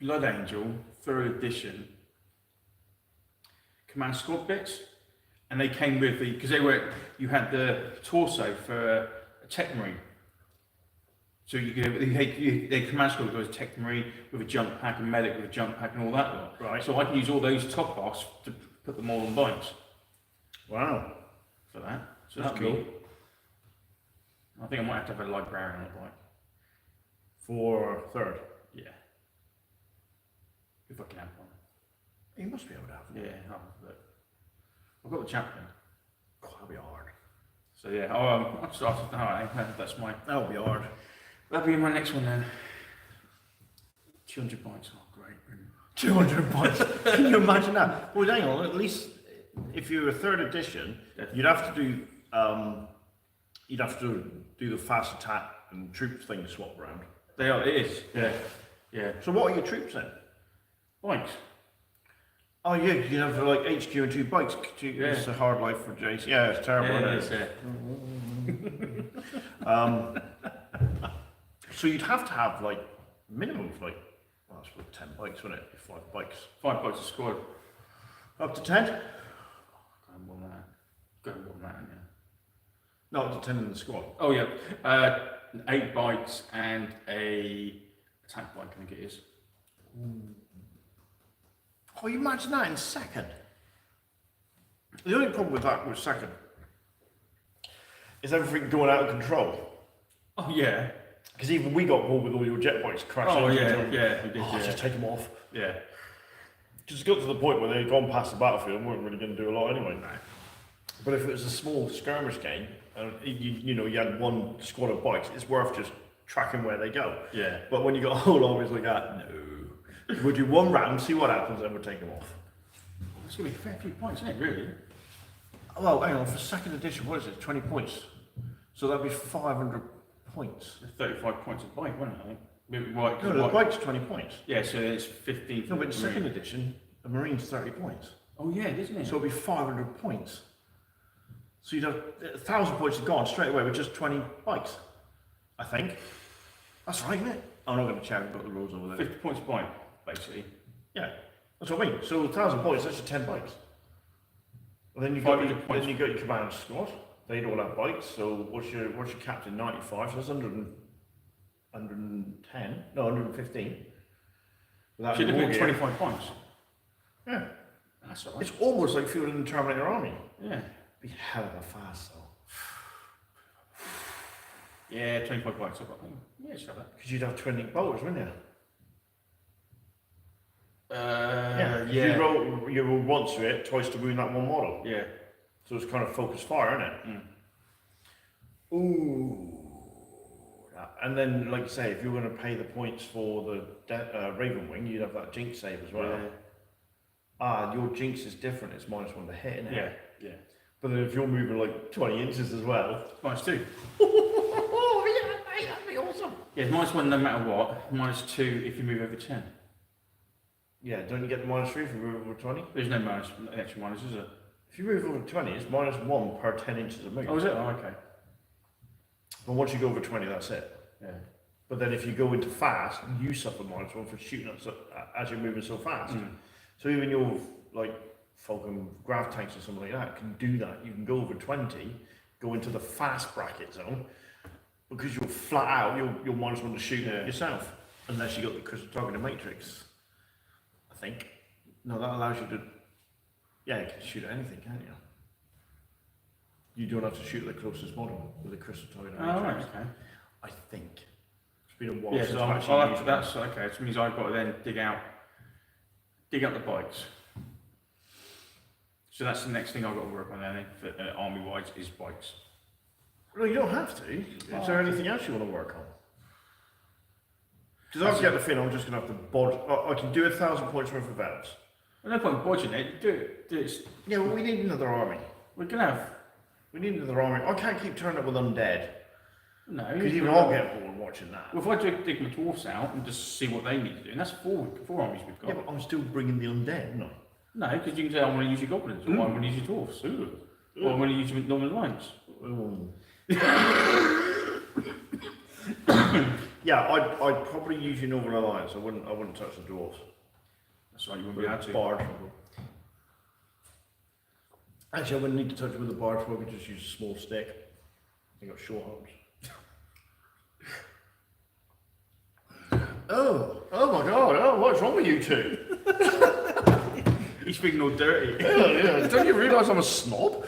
Blood Angel 3rd edition. command squad bits, and they came with because you had the torso for a tech marine. So you could the command squad goes tech marine with a jump pack, a medic with a jump pack, and all that lot. Right. So I can use all those top offs to put them all on bikes. Wow. For that. So That's that'd cool. be. I think I might have to have a librarian on a bike. For third. Yeah. If I can have one. You must be able to have one. Yeah. Look. I've got the champion. Oh, that'll be hard. So yeah. I'll start. Alright, that's my. That'll be hard. That'll be my next one then. 200 points. Oh, great. 200 points. Can you imagine that? Well, hang on. At least if you're a third edition, you'd have to do the fast attack and troop thing swap around. They are. It is. Yeah. Yeah. So what are your troops then? Bikes. Oh yeah, you have like HQ and 2 bikes. It's a hard life for Jason. Yeah, it's terrible. Yeah, Isn't it? So you'd have to have like minimum of like, well, I suppose 10 bikes, wouldn't it? 5 bikes. 5 bikes a squad. Up to 10? Going more than that. Going more than that, yeah. No, up to 10 in the squad. Oh yeah. 8 bikes and a attack bike, I think it is. Oh, you imagine that in second. The only problem with that with second is everything going out of control. Oh yeah. Because even we got bored with all your jet bikes crashing. Oh into yeah, each other. yeah, we did. Oh, Yeah. just take them off. Yeah. Just got to the point where they'd gone past the battlefield and weren't really going to do a lot anyway. No. But if it was a small skirmish game, and you had one squad of bikes, it's worth just tracking where they go. Yeah. But when you got a whole army like that, no. We'll do one round, see what happens, and we'll take them off. It's gonna be a fair few points, isn't it? Really? Well, hang on, for second edition, what is it? 20 points. So that'd be 500 points. 35 points a bike, wouldn't it? I think. Maybe white. No, the bike's 20 points. Yeah, so it's 15. No, but in second edition, a Marine's 30 points. Oh yeah, isn't it? So it'd be 500 points. So you'd have 1,000 points gone straight away with just 20 bikes. I think. That's right, isn't it? I'm not going to check, I've got the rules over there. 50 points a bike, basically. Yeah, that's what I mean. So 1,000 points, that's your 10 bikes. And then you've 500 points. Then you got your command squad. They'd all have bikes. So what's your captain? 95. So that's 110. No, 115. Without Should any have war been gear. 25 points. Yeah. That's alright. It's almost like fielding in the Terminator Army. Yeah. Be hell of a fast though. Yeah, 25 bikes. I've got. Yeah, sure that. Because you'd have 20 bolters, wouldn't you? Yeah. You roll once to it, twice to wound that one model. Yeah. So it's kind of focused fire, isn't it? Ooh. And then, like you say, if you're going to pay the points for the Raven Wing, you'd have that Jinx save as well. Yeah. Your Jinx is different. It's -1 to hit, isn't it? Yeah. Yeah. But then if you're moving like 20 inches as well. -2. Oh, yeah, that'd be awesome. Yeah, -1 no matter what. -2 if you move over 10. Yeah, don't you get the -3 if you move over 20? There's no extra minus, is there? If you move over 20, it's -1 per 10 inches of move. Oh, is it? Oh, okay. But once you go over 20, that's it. Yeah. But then if you go into fast, you suffer -1 for shooting up as you're moving so fast. So even your like Falcon grav tanks or something like that can do that. You can go over 20, go into the fast bracket zone, because you're flat out, you're -1 to shoot yourself. Unless you got the crystal targeting matrix. I think. No, that allows you to, you can shoot at anything, can't you? You don't have to shoot at the closest model with a crystal targeting matrix. Oh, right, okay. I think. It's been a while Yeah, since so I've actually I'll have used to, it. that's okay. Which means I've got to then dig out the bikes. So that's the next thing I've got to work on then, for, army-wise, is bikes. Well, you don't have to. Is there anything else you want to work on? Because I've got the feeling I'm just going to have to I can do 1,000 points worth of elves. Well, no point bodging it. Do it. Yeah, well, we need another army. We're gonna have. We need another army. I can't keep turning up with undead. No. Because even I'll get bored watching that. Well, if I dig my dwarfs out and just see what they need to do, and that's four armies we've got. Yeah, but I'm still bringing the undead, no? No, because you can say, I want to use your goblins, or I want to use your dwarfs, or I want to use your northern lions. Yeah, I'd probably use your Northern Alliance. I wouldn't touch the dwarves. That's right, you wouldn't be able to. Bard. Actually, I wouldn't need to touch it with a barge, so we could just use a small stick. They got short arms. Oh my God! Oh, what's wrong with you two? He's feeling all dirty. Yeah. Don't you realise I'm a snob?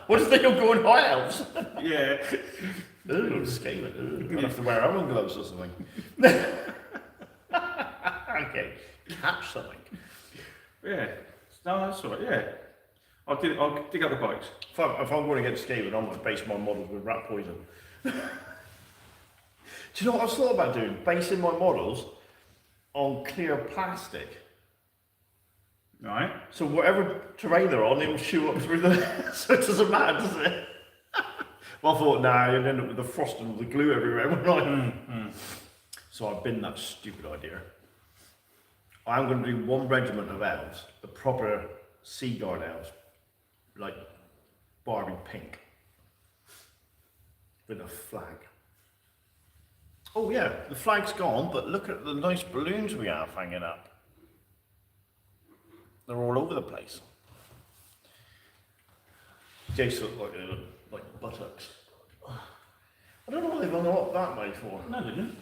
What do you think I'm going high elves? Yeah. Ooh, scaling. I'll have to wear arm gloves or something. Okay, catch something. Yeah. No, that's all right. Yeah. I'll dig up the bikes. If I'm going to get scaling, I'm going to base my models with rat poison. Do you know what I thought about doing? Basing my models on clear plastic. Right. So whatever terrain they're on, it'll shoot up through the... So it doesn't matter, does it? Well, I thought, nah, you'd end up with the frost and the glue everywhere, wouldn't I? So I've binned that stupid idea. I'm going to do one regiment of elves, the proper Sea Guard elves, like Barbie pink, with a flag. Oh yeah, the flag's gone, but look at the nice balloons we have hanging up. They're all over the place. They look like buttocks. I don't know what they've unlocked that way for. No, they didn't.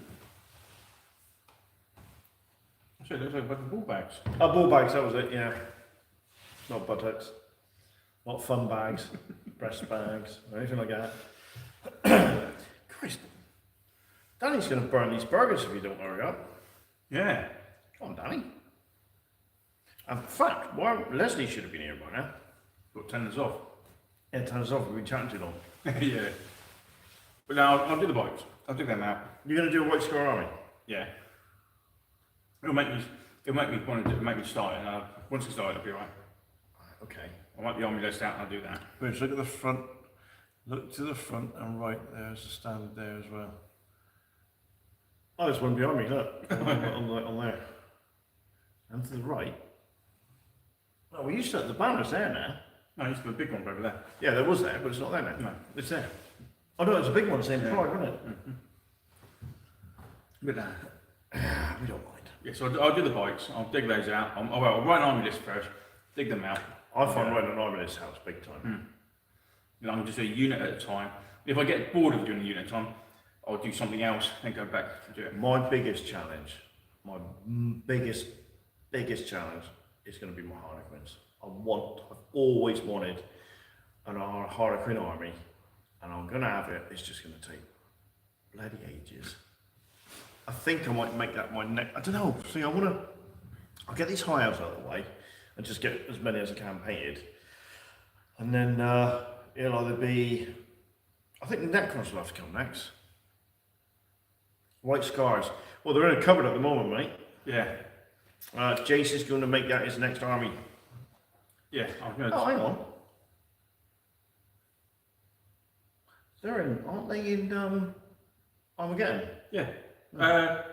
Actually, it looks like a bunch of ball bags. Oh, ball bags, that was it, yeah. Not buttocks. Not fun bags, breast bags, or anything like that. Christ. Danny's going to burn these burgers if you don't hurry up. Yeah. Come on, Danny. In fact, Leslie should have been here by now. Got tenders off. Yeah, turns off, we've been chatting too long. Yeah. But now I'll do the bikes. I'll dig them out. You're going to do a White Scar Army? Yeah. It'll make me want to make me start it, and once it's started, it'll be alright. Okay. I want the army list out, and I'll do that. Wait, look at the front. Look to the front and right, there's the standard there as well. Oh, there's one behind me, look. on there. And to the right. Oh, we used to have the banners there now. No, it's the big one over there. Yeah, there was there, but it's not there now. No. It's there. Oh no, it's a big one, same pride, wasn't it? But We don't mind. yeah, so I'll do the bikes. I'll dig those out. I'll write an army list first. Dig them out. I find running an army in this house big time. And I'm just do a unit at a time. If I get bored of doing a unit at a time, I'll do something else and go back to do it. My biggest challenge, my biggest challenge is going to be my Harlequins. I've always wanted an Harlequin army, and I'm going to have it. It's just going to take bloody ages. I think I might make that my next. I don't know. See, I'll get these high elves out of the way and just get as many as I can painted, and then it'll either be. I think the Necrons will have to come next. White Scars. Well, they're in a cupboard at the moment, mate. Yeah. Jace is going to make that his next army. Yeah, I'm going to. Oh, hang on. Aren't they in Armageddon? Yeah. No.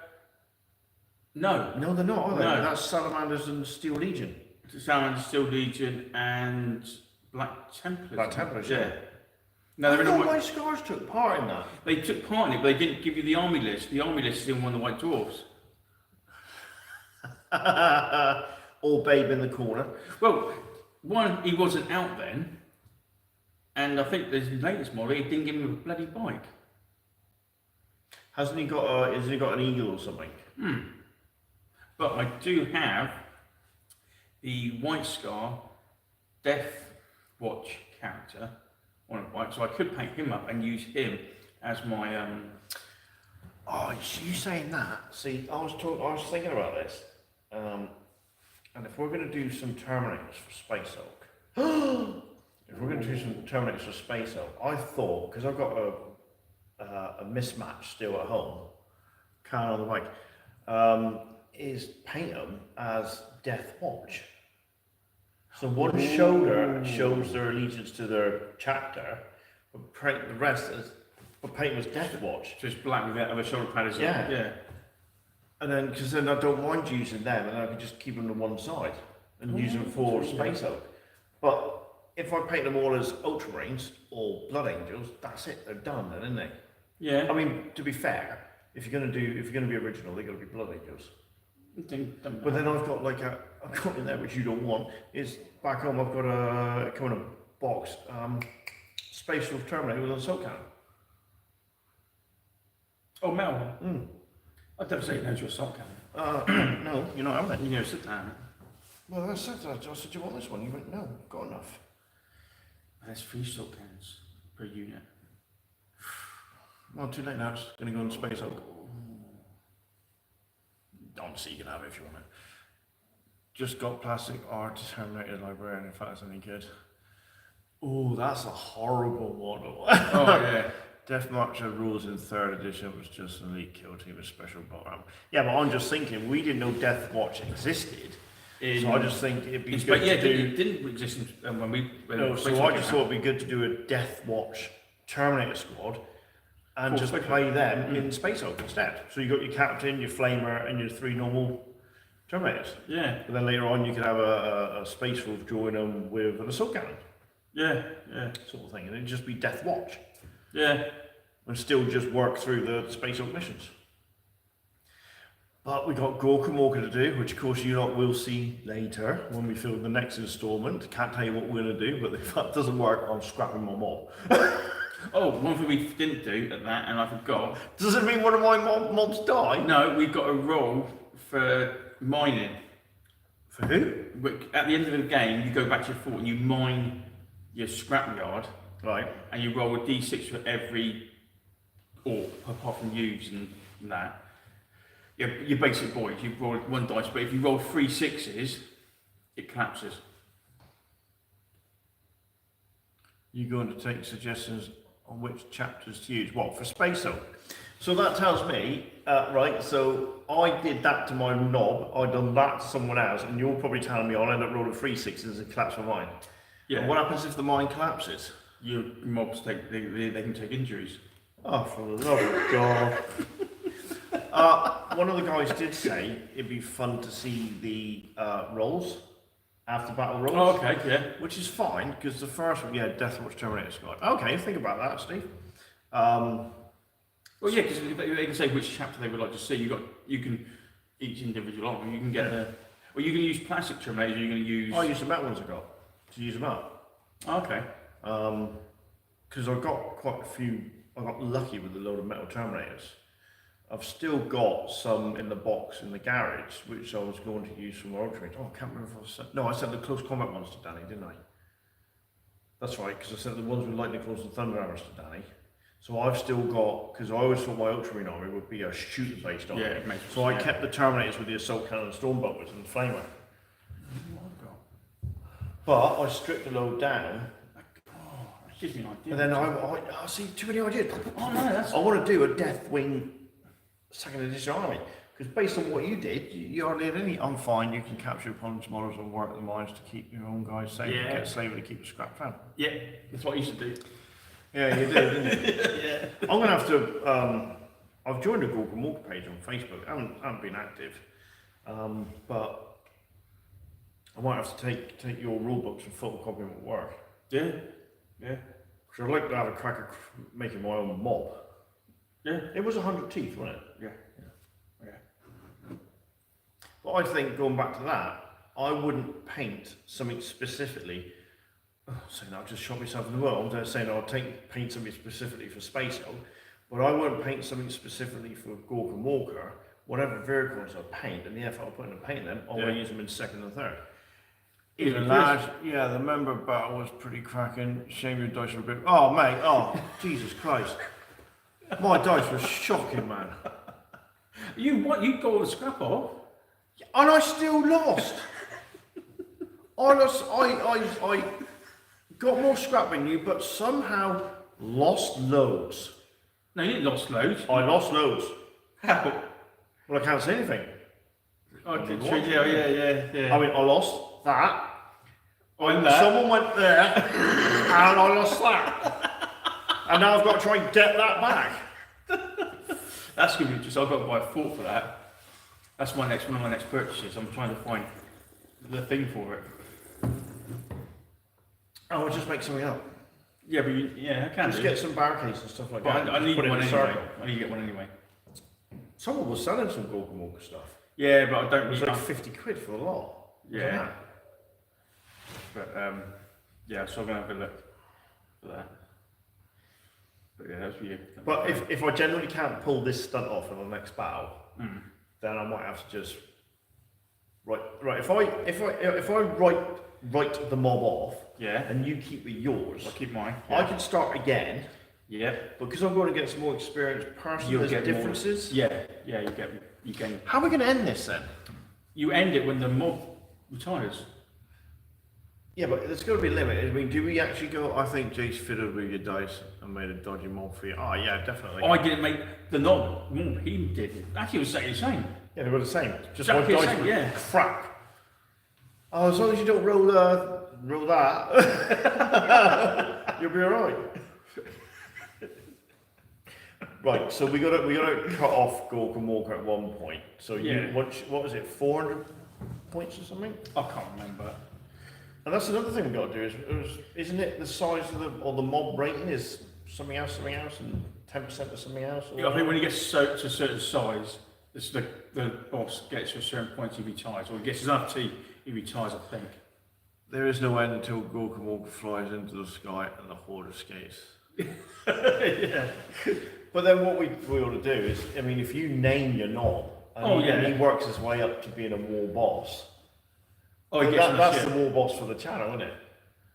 No, they're not, are they? No. That's Salamanders and Steel Legion. Salmon, Steel Legion, and Black Templars. Black Templars, yeah. No, they're in a my white. Scars took part in that. They took part in it, but they didn't give you the army list. The army list is in one of the White Dwarfs. All babe in the corner. Well, one, he wasn't out then, and I think there's his latest model. He didn't give him a bloody bike. Hasn't he got an eagle or something? But I do have the White Scar Death Watch character on a bike, so I could paint him up and use him as my Oh, you saying that? See, I was thinking about this, and if we're going to do some Terminators for Space Hulk, if we're going to do some Terminators for Space Hulk, I thought, because I've got a mismatch still at home, can on the bike, is paint them as Death Watch. So one shoulder shows their allegiance to their chapter, but paint the rest as, but paint them as Death Watch. just black with a shoulder pad as well. Yeah. Yeah. And then, because then I don't mind using them, and I can just keep them to one side and use them for Space Hulk. But if I paint them all as Ultramarines or Blood Angels, that's it. They're done, then, isn't they? Yeah. I mean, to be fair, if you're going to be original, they're going to be Blood Angels. But then I've got like I've got in there which you don't want is back home. I've got a come in a box Space Wolf Terminator with an assault cannon. Oh, metal. Mm. I'd never say no to a assault cannon. No, you're not having it. You know, sit down. Well, I said, I said, do you want this one? You went, no, got enough. There's 3 assault cannons per unit. Well, too late now. It's going to go in Space Hulk. Honestly, you can have it if you want it. Just got plastic art Terminator librarian, if that's any good. Oh, that's a horrible model. Oh, yeah. Death Marcher rules in 3rd edition was just an elite kill team with special bottom. Yeah, but I'm just thinking, we didn't know Death Watch existed. So I just think it'd be good to do... it didn't exist when we... No, so I just thought it'd be good to do a Death Watch Terminator squad and just play them in Space Hulk instead. So you got your captain, your flamer, and your 3 normal Terminators. Yeah. And then later on you could have a Space Wolf join them with an assault cannon. Yeah, yeah. Sort of thing. And it'd just be Death Watch. Yeah. And still just work through the Space Hulk missions. But we got Gorka Morka to do, which of course you lot will see later when we film the next instalment. Can't tell you what we're going to do, but if that doesn't work, I'm scrapping my mob. Oh, one thing we didn't do at that, and I forgot. Does it mean one of my mobs die? No, we've got a roll for mining. For who? At the end of the game, you go back to your fort and you mine your scrapyard. Right. And you roll a d6 for every orc, apart from use and that. Your basic boys, you roll 1 dice, but if you roll 3 6s, it collapses. You're going to take suggestions on which chapters to use. What, for Space Hulk? So that tells me, right, so I did that to my knob, I done that to someone else, and you're probably telling me I'll end up rolling 3 6s and collapse my mine. Yeah. And what happens if the mine collapses? Your mobs they can take injuries. Oh, for the love of God. One of the guys did say it'd be fun to see the rolls, after battle rolls. Oh, okay, yeah. Which is fine, because the first one, yeah, Death Watch Terminator Squad. Okay, think about that, Steve. Well, yeah, because they can say which chapter they would like to see. You can each individual arm. You can get well, you can use plastic Terminators. You can use. I use the metal ones I got to use them up. Okay. Because I got quite a few. I got lucky with a load of metal Terminators. I've still got some in the box in the garage, which I was going to use for my ultimate. Oh, I can't remember if I said. No, I sent the close combat ones to Danny, didn't I? That's right, because I sent the ones with lightning claws and thunder arrows to Danny. So I've still got, because I always thought my Ultramarine army would be a shooter-based army. Yeah, it makes so I kept the Terminators with the assault cannon and stormbolters and the flamer. But I stripped the load down. Oh, that gives me an idea. And then I see too many ideas. Oh no, that's. I want to do a Deathwing 2nd edition army. Because based on what you did, you hardly had any. I'm fine, you can capture opponents' models and work the mines to keep your own guys safe. Yeah. And get slavery to keep the scrap found. Yeah, that's what you should do. Yeah, you did, didn't you? Yeah. I'm going to have to. I've joined a Google Mork page on Facebook. I haven't been active, but I might have to take your rule books and photocopy them at work. Yeah, yeah, Because I'd like to have a crack at making my own mob. yeah, It was 100 teeth, wasn't it? yeah. But I think going back to that, I wouldn't paint something specifically. Saying I've just shot myself in the world. I'm saying I'll paint something specifically for Space Hulk, but I won't paint something specifically for Gorka Walker. Whatever vehicles I paint and the effort I put into painting them, I will use them in 2nd and 3rd. Even large, yeah, the member battle was pretty cracking. Shame your dice were a bit. Oh, mate, oh, Jesus Christ. My dice were shocking, man. You got all the scrap off? And I still lost. I got more scrap than you, but somehow lost loads. No, you didn't lost loads. I lost loads. How? Well, I can't say anything. Okay, yeah. I mean, I lost that. On that. Someone went there, and I lost that. And now I've got to try and get that back. That's going to be just, I've got to buy a fort for that. That's one of my next purchases. I'm trying to find the thing for it. Oh, I'll just make something up. Yeah, but I can Just do. get some barricades and stuff like But that. I need Put it one in a anyway. circle. I need to get one anyway. Someone was selling some Gorka Walker stuff. Yeah, but I don't It was need like 50 quid for a lot. Yeah. But yeah, so I'm gonna have a look for that. But yeah, that's weird. But if I generally can't pull this stunt off in the next battle, then I might have to just right. If I write the mob off, yeah, and you keep with yours, I'll keep mine. I can start again. Yeah. Because I'm going to get some more experience personally. You'll get differences. More, yeah, you gain. How are we going to end this then? You end it when the mob retires. Yeah, but there's got to be a limit. I mean, do we actually go? I think Jace fiddled with your dice and made a dodgy mob for you. Oh yeah, definitely. I didn't make the mob. He did. Actually, it was exactly the same. Yeah, they were the same. Just Exactly one the dice. same, yeah. Crap. Oh, as long as you don't roll that, you'll be alright. Right, so we got to cut off Gork and Walker at one point. So Yeah. what was it, 400 points or something? I can't remember. And that's another thing we got to do isn't it the size of the mob rating is something else, and 10% of something else? Or Yeah, I think when he gets to a certain size, it's the boss gets to a certain point, he retires, or he gets his enough tea, he retires, I think. There is no end until Gork and Walker flies into the sky and the horde escapes. Yeah. But then what we ought to do is, I mean, if you name your knob, and he works his way up to being a war boss. Oh, he that's the war boss for the channel, isn't it?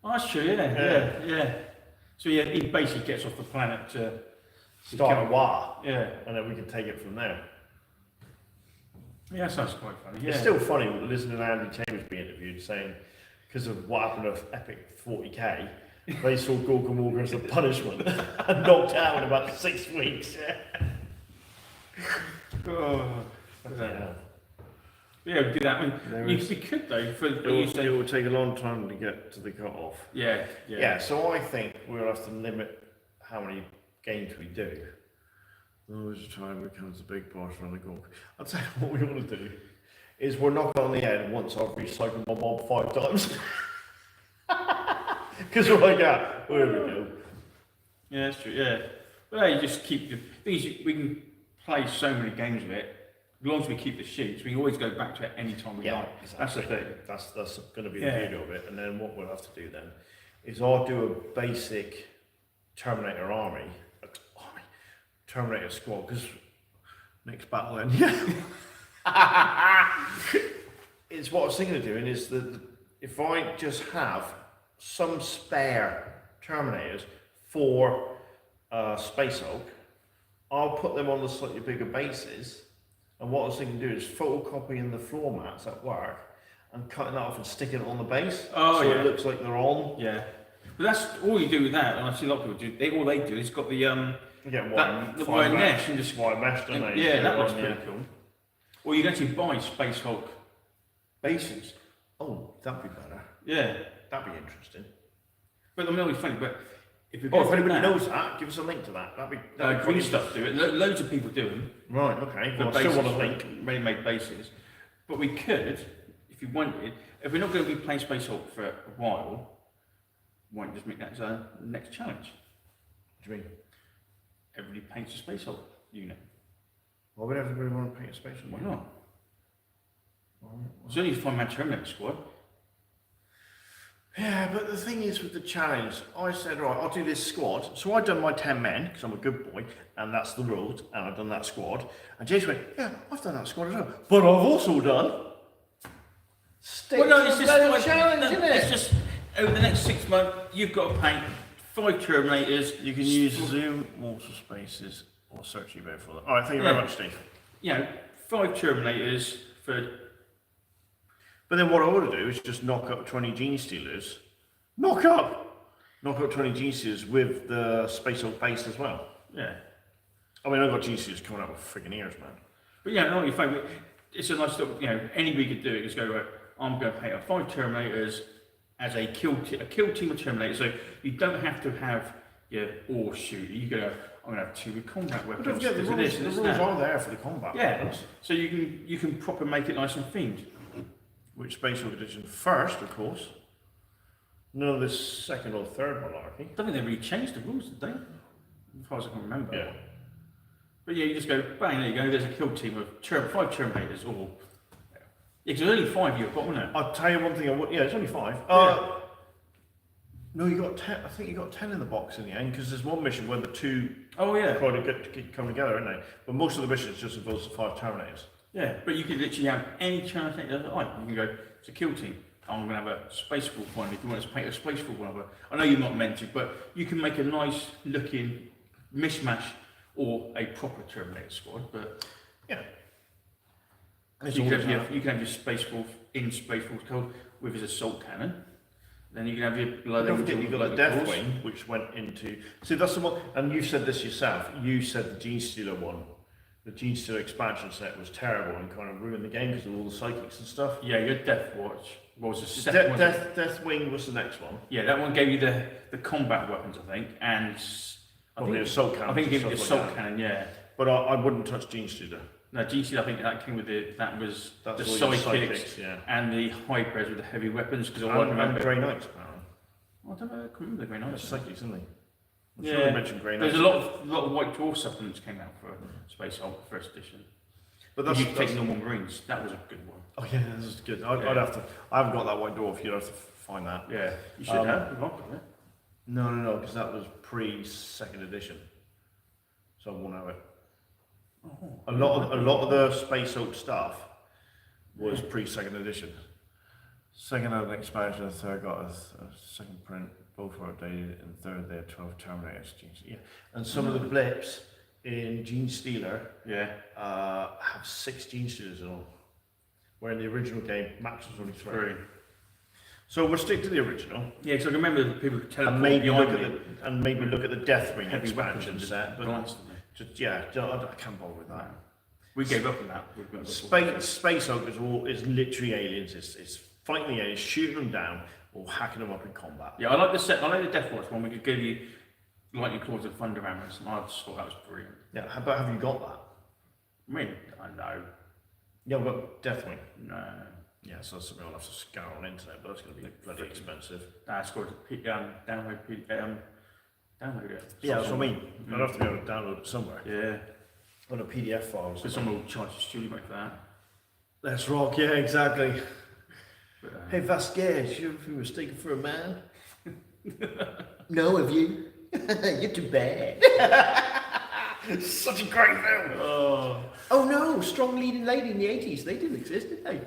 Oh, that's true, yeah. So yeah, he basically gets off the planet to Start a war. Yeah. And then we can take it from there. Yeah, that sounds quite funny. Yeah. It's still funny listening to Andy Chambers be interviewed saying, because of what happened to Epic 40k, they saw Gork and Walker as a punishment and knocked out in about 6 weeks. Oh, Yeah. yeah, we do that. I There mean, is- we could though. For It will take a long time to get to the cut-off. yeah. Yeah, so I think we'll have to limit how many games we do. Always time becomes the big boss from the Gork. I'll tell you what we want to do is we're knocking on the head once I've recycled my mob 5 times. Because we're like, there we go. Yeah, that's true. Yeah, but yeah, you just keep the things. We can play so many games with it. As long as we keep the sheets, we can always go back to it any time we like. exactly. That's the thing. That's going to be Yeah. the beauty of it. And then what we'll have to do then is I'll do a basic Terminator army, Terminator squad, because next battle then, it's what I was thinking of doing is that if I just have some spare Terminators for Space Hulk, I'll put them on the slightly bigger bases. And what I was thinking to do is photocopying the floor mats at work and cutting that off and sticking it on the base. Oh, so yeah. it looks like they're on. Yeah, but that's all you do with that. And I see a lot of people do. All they do is got the You get the wire mesh and just wire mesh, don't they? yeah, that looks on, pretty cool. Or you can actually buy Space Hulk bases. Oh, that'd be better. Yeah, That'd be interesting. but I'm really funny. But if you Oh, if anybody knows that, give us a link to that. That'd be green stuff do it. Loads of people do them. Right, okay. The Well, I still want a bases, link. ready-made bases. But we could, if you wanted, if we're not going to be playing Space Hulk for a while, why not just make that as our next challenge? What do you mean? Everybody paints a Space Hulk unit. Why would everybody want to paint a space Why unit? not? It's only a 5-man Terminator squad. Yeah, but the thing is with the challenge, I said, right, I'll do this squad. So I've done my 10 men, because I'm a good boy, and that's the rules, and I've done that squad. And Jason went, yeah, I've done that squad as well. But I've also done... Stick Well, no, to it's the just bloody like, challenge, isn't it? it's just over the next 6 months, you've got to paint 5 Terminators. You can use Zoom, water spaces, or search eBay for that. All right, thank you very much, Steve. You know, 5 Terminators for... But then what I want to do is just knock up 20 Gene Stealers. Knock up 20 Gene Stealers with the Space Hulk base as well. Yeah. I mean, I've got Gene Stealers coming out with freaking ears, man. But yeah, not your favourite. It's a nice little, you know, anybody could do it. Just go, right, I'm going to paint up 5 Terminators as a kill team of Terminators. So you don't have to have your ore shooter. You go, I'm going to have 2 with combat weapons. Don't forget, the rules are there for the combat Yeah, weapons. so you can proper make it nice and themed. Which Space Hulk edition first, of course. None of this second or third malarkey. I don't think they really changed the rules, did they? As far as I can remember. Yeah. But yeah, you just go, bang, there you go, there's a kill team of 5 Terminators, or Yeah, because there's only 5 you've got, wasn't it? I'll tell you one thing. Yeah, it's only 5. Yeah. No, you got 10. I think you got 10 in the box in the end because there's one mission where the 2 Oh yeah. kind of come together, isn't they? But most of the missions just involves the 5 Terminators. Yeah, but you could literally have any chance that you like. You can go, it's a kill team. I'm going to have a Space Wolf one. If you want to paint a Space Wolf one, I know you're not meant to, but you can make a nice looking mishmash or a proper Terminator squad. But yeah, so you can have your Space Wolf in Space Wolf code with his assault cannon. Then you can have your blood. Don't forget you've got a Death Wing, which went into. See, that's the one, and you said this yourself. You said the Gene Stealer one, the Gene Stealer expansion set was terrible and kind of ruined the game because of all the psychics and stuff. Yeah, your Death Watch. What was the second one? Death Wing was the next one. Yeah, that one gave you the combat weapons, I think, and the assault cannon. I think it gave you the assault cannon, yeah. But I wouldn't touch Gene Stealer. No, GC, I think that came with that's the sidekicks, yeah. and the hybrids with the heavy weapons. Because I remember Grey Knights, apparently. I don't know, I can't remember the Grey Knights. Psychics, isn't they? I'm yeah, sure they mentioned Grey Knights. There's a lot of White Dwarf supplements came out for Space Hulk first edition. But you take normal Marines. That was a good one. Oh yeah, this is good. I'd have to. I haven't got that White Dwarf. You'd have to find that. Yeah, you should have. You've got it. No, because that was pre-second edition, so I won't have it. Oh, a lot of the Space Hulk stuff was pre-second edition. Second had an expansion, third got a second print. Both were updated, and third they had 12 Terminators. Yeah, and some of the blips in Gene Stealer, have 6 Gene Stealers in all. Where in the original game, max was only 3. So we'll stick to the original. Yeah, because I remember the people telling and maybe look at the Death Wing expansion set. But I can't bother with that. We gave up on that. Space Hulk is literally aliens. It's fighting the aliens, shooting them down, or hacking them up in combat. Yeah, I like the set. I like the Death Watch one. We could give you lightning claws and thunder hammers, and I just thought that was brilliant. Yeah, but have you got that? I mean, I know. Yeah, but Death Wing. No. Yeah, so that's something I'll have to scour on internet, but that's going to be bloody expensive. Nah, it's got to download it. Yeah, that's what I mean. I'd have to be able to download it somewhere. Yeah. On a PDF file. Because someone will charge a studio for that. Let's rock, yeah, exactly. But, hey Vasquez, you were mistaken for a man? No, have you? You're too bad. Such a great film. Oh no, strong leading lady in the 80s. They didn't exist, did they?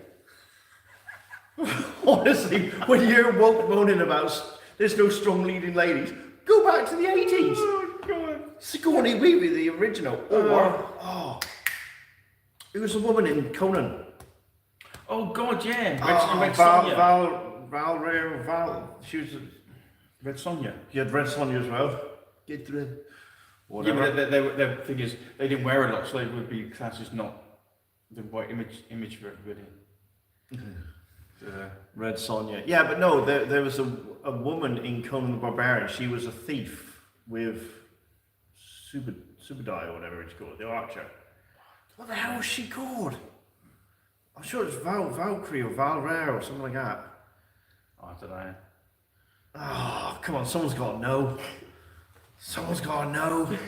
Honestly, when you're woke moaning about there's no strong leading ladies, go back to the 80s. Oh god. Sigourney Weaver, the original. Or it was a woman in Conan. Oh god, yeah. Val. She was Red Sonja. You had Red Sonja as well. Get through. Whatever. Yeah, but the thing is, they didn't wear a lot, so they would be classed as not the right image for everybody. Red Sonja. Yeah, but no, there was a woman in Conan the Barbarian. She was a thief with Subadai or whatever it's called, the archer. What the hell was she called? I'm sure it's Valkyrie or Valrare or something like that. I don't know. Oh, come on, someone's got to know. Someone's got to know.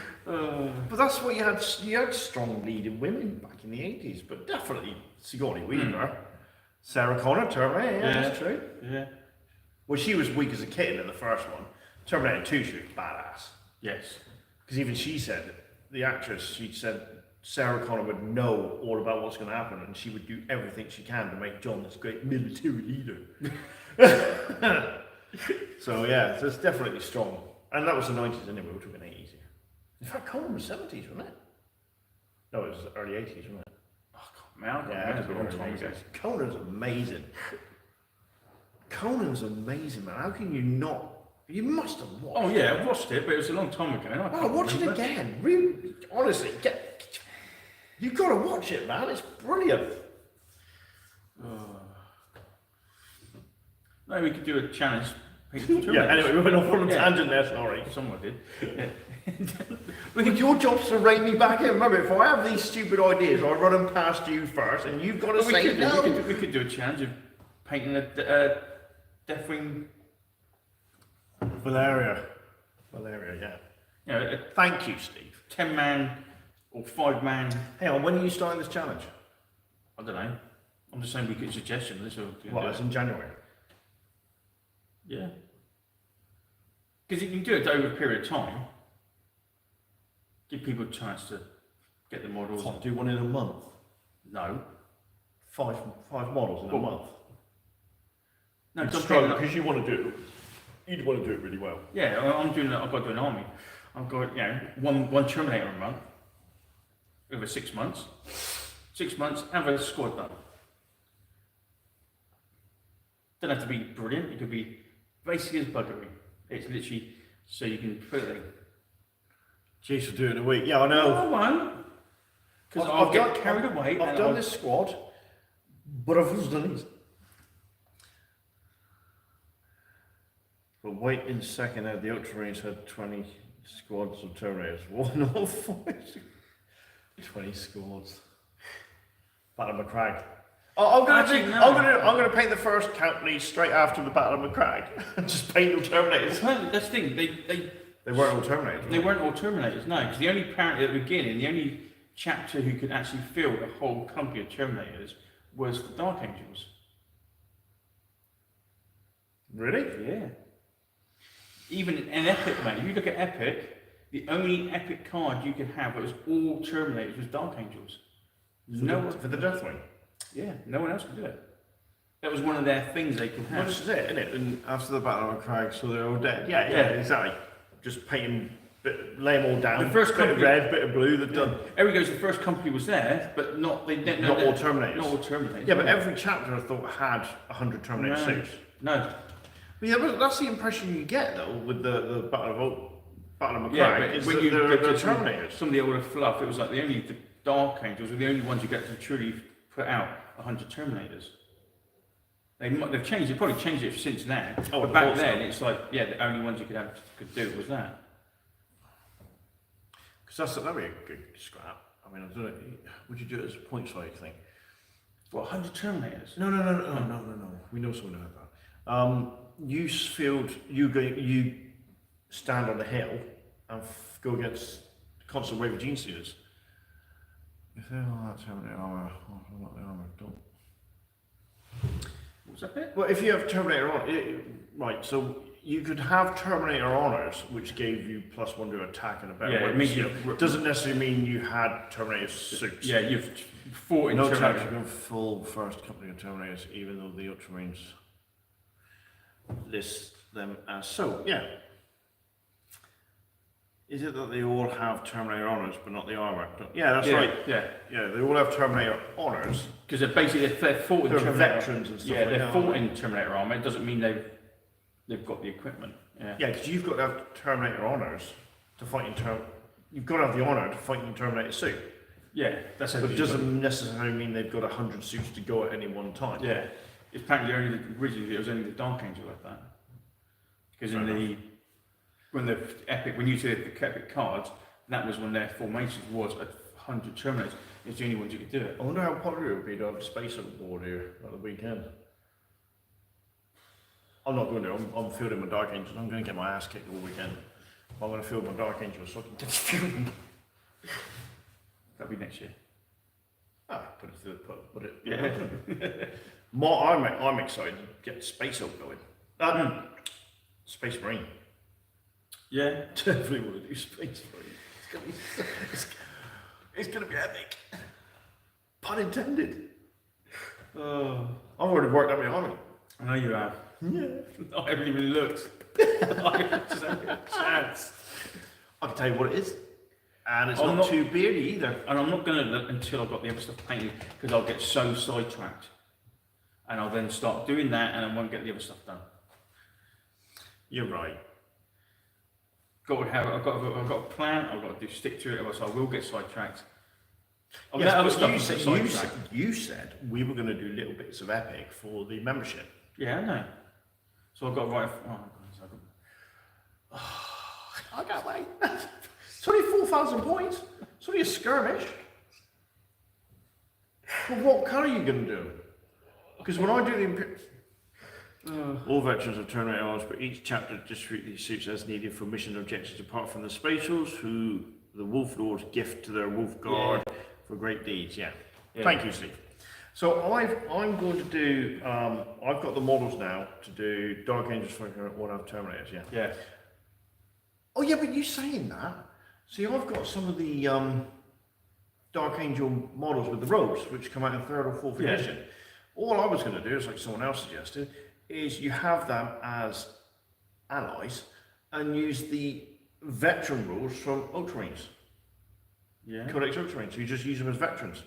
But that's what you had. You had strong leading women back in the 80s, but definitely Sigourney Weaver. Sarah Connor, Terminator, yeah, that's true. Yeah. Well, she was weak as a kitten in the first one. Terminator 2, she was badass. Yes. Because even she said, the actress, she said Sarah Connor would know all about what's going to happen and she would do everything she can to make John this great military leader. So yeah, so it's definitely strong. And that was the 90s anyway, we're talking 80s here. In fact, Conan was 70s, wasn't it? No, it was the early 80s, wasn't it? Conan's amazing. Conan's amazing, man. How can you not? You must have watched it. Oh yeah, I watched it, but it was a long time ago. Oh, watch it again. Really, honestly, you've got to watch it, man. It's brilliant. No, we could do a challenge. Yeah, anyway, we went off on a tangent there, sorry. Someone did. But your job's to rein me back in. Remember, if I have these stupid ideas, I run them past you first, and you've got to say no. We could do a challenge of painting a Deathwing. Valeria, yeah. You know, thank you, Steve. 10-man or 5-man. Hang on, when are you starting this challenge? I don't know. I'm just saying we get suggestions. This will What, it's in January? Yeah. Because you can do it over a period of time. Give people a chance to get the models. Can't do one in a month. No. Five models in a month. No, It's don't strong because you want to do it really well. Yeah, I'm doing. I've got to do an army. I've got one Terminator a month over 6 months. 6 months, have a squad done. Don't have to be brilliant. It could be basically as buggery. It's literally so you can put it in. Jeez, for doing a week. Yeah, I know. I won't. Because I'll get carried away. I've done this squad, but I've also done these. But wait in second, the Ultramarines had 20 squads of Terminators. 105. 20 squads. Battle of McCrag. Oh, I'm gonna paint the first company straight after the Battle of McCrag. Just paint all Terminators. Well, that's the thing. They weren't all Terminators. They weren't all Terminators. No, because the only parent at the beginning, the only chapter who could actually fill the whole company of Terminators was the Dark Angels. Really? Yeah. Even in Epic, mate. If you look at Epic, the only Epic card you could have that was all Terminators was Dark Angels. For the Deathwing. Yeah, no one else could do it. That was one of their things they could have. Well, this is it, isn't it? And after the Battle of McCrag, so they're all dead. Yeah, exactly. Just paint them, lay them all down. The first bit company, of red, bit of blue. They've done. Every goes. The first company was there, but not all Terminators. Not all Terminators. Yeah, but every chapter I thought had 100 Terminator suits. No. Yeah, but that's the impression you get though with the Battle of McCrag. Yeah, is when that you they're get to Terminators. some of the older fluff, it was like the Dark Angels were the only ones you get to truly put out 100 Terminators. They've changed. They've probably changed it since then. Oh, but back then, it's like the only ones you could do was that. Because that'd be a good scrap. I mean, I don't know. Would you do it as a points fight thing? What, 100 Terminators? No. We know someone like that. You stand on the hill and go against a constant wave of Gene Stealers. You say, oh, that's Terminator armor. Oh, I want the armor. Don't. What's that bit? Well, if you have Terminator on, right, so you could have Terminator honors, which gave you +1 to attack and a better weapon skill. Doesn't necessarily mean you had Terminator suits. Yeah, you've fought in no Terminator. chapter can full first company of Terminators, even though the Ultramarines list them as so. Yeah. Is it that they all have Terminator honors but not the armor? Yeah, that's right. Yeah, they all have Terminator honors because they're basically they're fought in Terminator. Veterans and stuff. Yeah, they're fought in Terminator armor. It doesn't mean they've got the equipment. Yeah, because you've got to have Terminator honors to fight in You've got to have the honor to fight in Terminator suit. Yeah, that's. But it doesn't necessarily mean they've got 100 suits to go at any one time. Yeah, it's apparently originally it was only the Dark Angel like that. Because when you see the Epic cards, that was when their formations was 100 Terminators. It's the only ones you could do it. I wonder how popular it would be to have a space on board here at the weekend. I'm not going to. I'm fielding my Dark Angels. I'm going to get my ass kicked all weekend. I'm going to field my Dark Angels so I can defeat them. That'll be next year. Put it. Yeah. I'm excited to get Space Oak going. Space Marine. Yeah. Definitely want to do Space Marine. It's going to be epic. Pun intended. I've already worked out my army. I know you have. Yeah. I haven't even looked. I just haven't had a chance. I can tell you what it is. And it's not too beardy either. And I'm not going to look until I've got the other stuff painted because I'll get so sidetracked. And I'll then start doing that and I won't get the other stuff done. You're right. I've got a plan, I've got to stick to it, or else I will get sidetracked. You said we were going to do little bits of Epic for the membership. Yeah, I know. So I've got to write. I can't wait. It's only 4,000 points. It's only a skirmish. Well, what colour are you going to do? Because when I do the Imperial... all veterans have Terminator arms, but each chapter distributes these suits as needed for mission objectives apart from the Spatials, who the Wolf Lords gift to their Wolf Guard for great deeds. Yeah. Thank you, Steve. So I'm going to do. I've got the models now to do Dark Angels for one of Terminators. Yeah. Yeah. Oh yeah, but you saying that? See, I've got some of the Dark Angel models with the robes, which come out in 3rd or 4th Yeah. edition. All I was going to do is, like someone else suggested, is you have them as allies and use the veteran rules from Ultramarines, Yeah. Codex Ultramarines. So you just use them as veterans,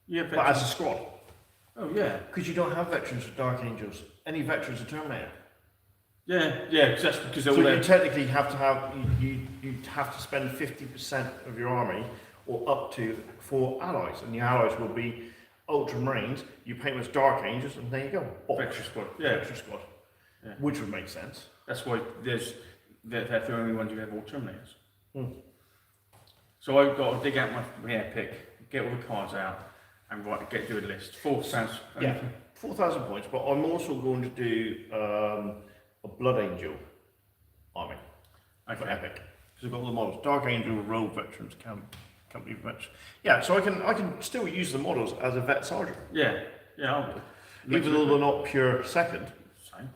Yeah. but as a squad. Oh yeah. Because you don't have veterans for Dark Angels. Any veterans are Terminator. Yeah. Yeah. Because that's because they're all So there. you technically have to have you have to spend 50% of your army or up to for allies, and the allies will be Ultramarines. You paint them as Dark Angels, and there you go. Veteran squad. Yeah. Veteran squad. Yeah. Which would make sense. That's why they're the only ones you have all Terminators. Hmm. So I've got to dig out my pick, get all the cards out, and do a list. 4 sounds. Yeah, 4,000 points. But I'm also going to do a Blood Angel army for Okay. Epic, because I've got all the models: Dark Angel, Rogue Veterans, Company Veterans. Yeah, so I can still use the models as a vet sergeant, Yeah. Yeah. even though they're not pure second. Same.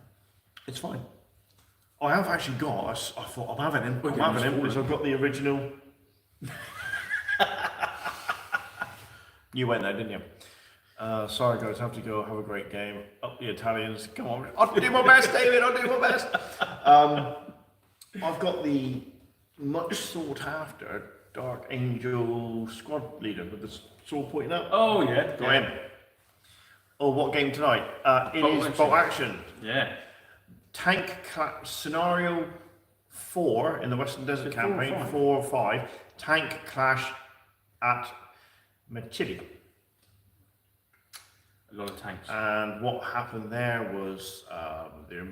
It's fine. I have actually got. I thought I'm having him. Okay, I'm having just him order because I've got the original. You went there, didn't you? Sorry guys, have to go. Have a great game. Up the Italians. Come on. I'll do my best, David. I'll do my best. I've got the much sought after Dark Angel squad leader with the sword pointing up. Oh yeah. Got him. Oh, what game tonight? It Bolt is Bolt Action. Yeah. Tank scenario 4 in the Western Desert Is it 4 or campaign, 5? 4 or 5. Tank clash at Machili. A lot of tanks. And what happened there was the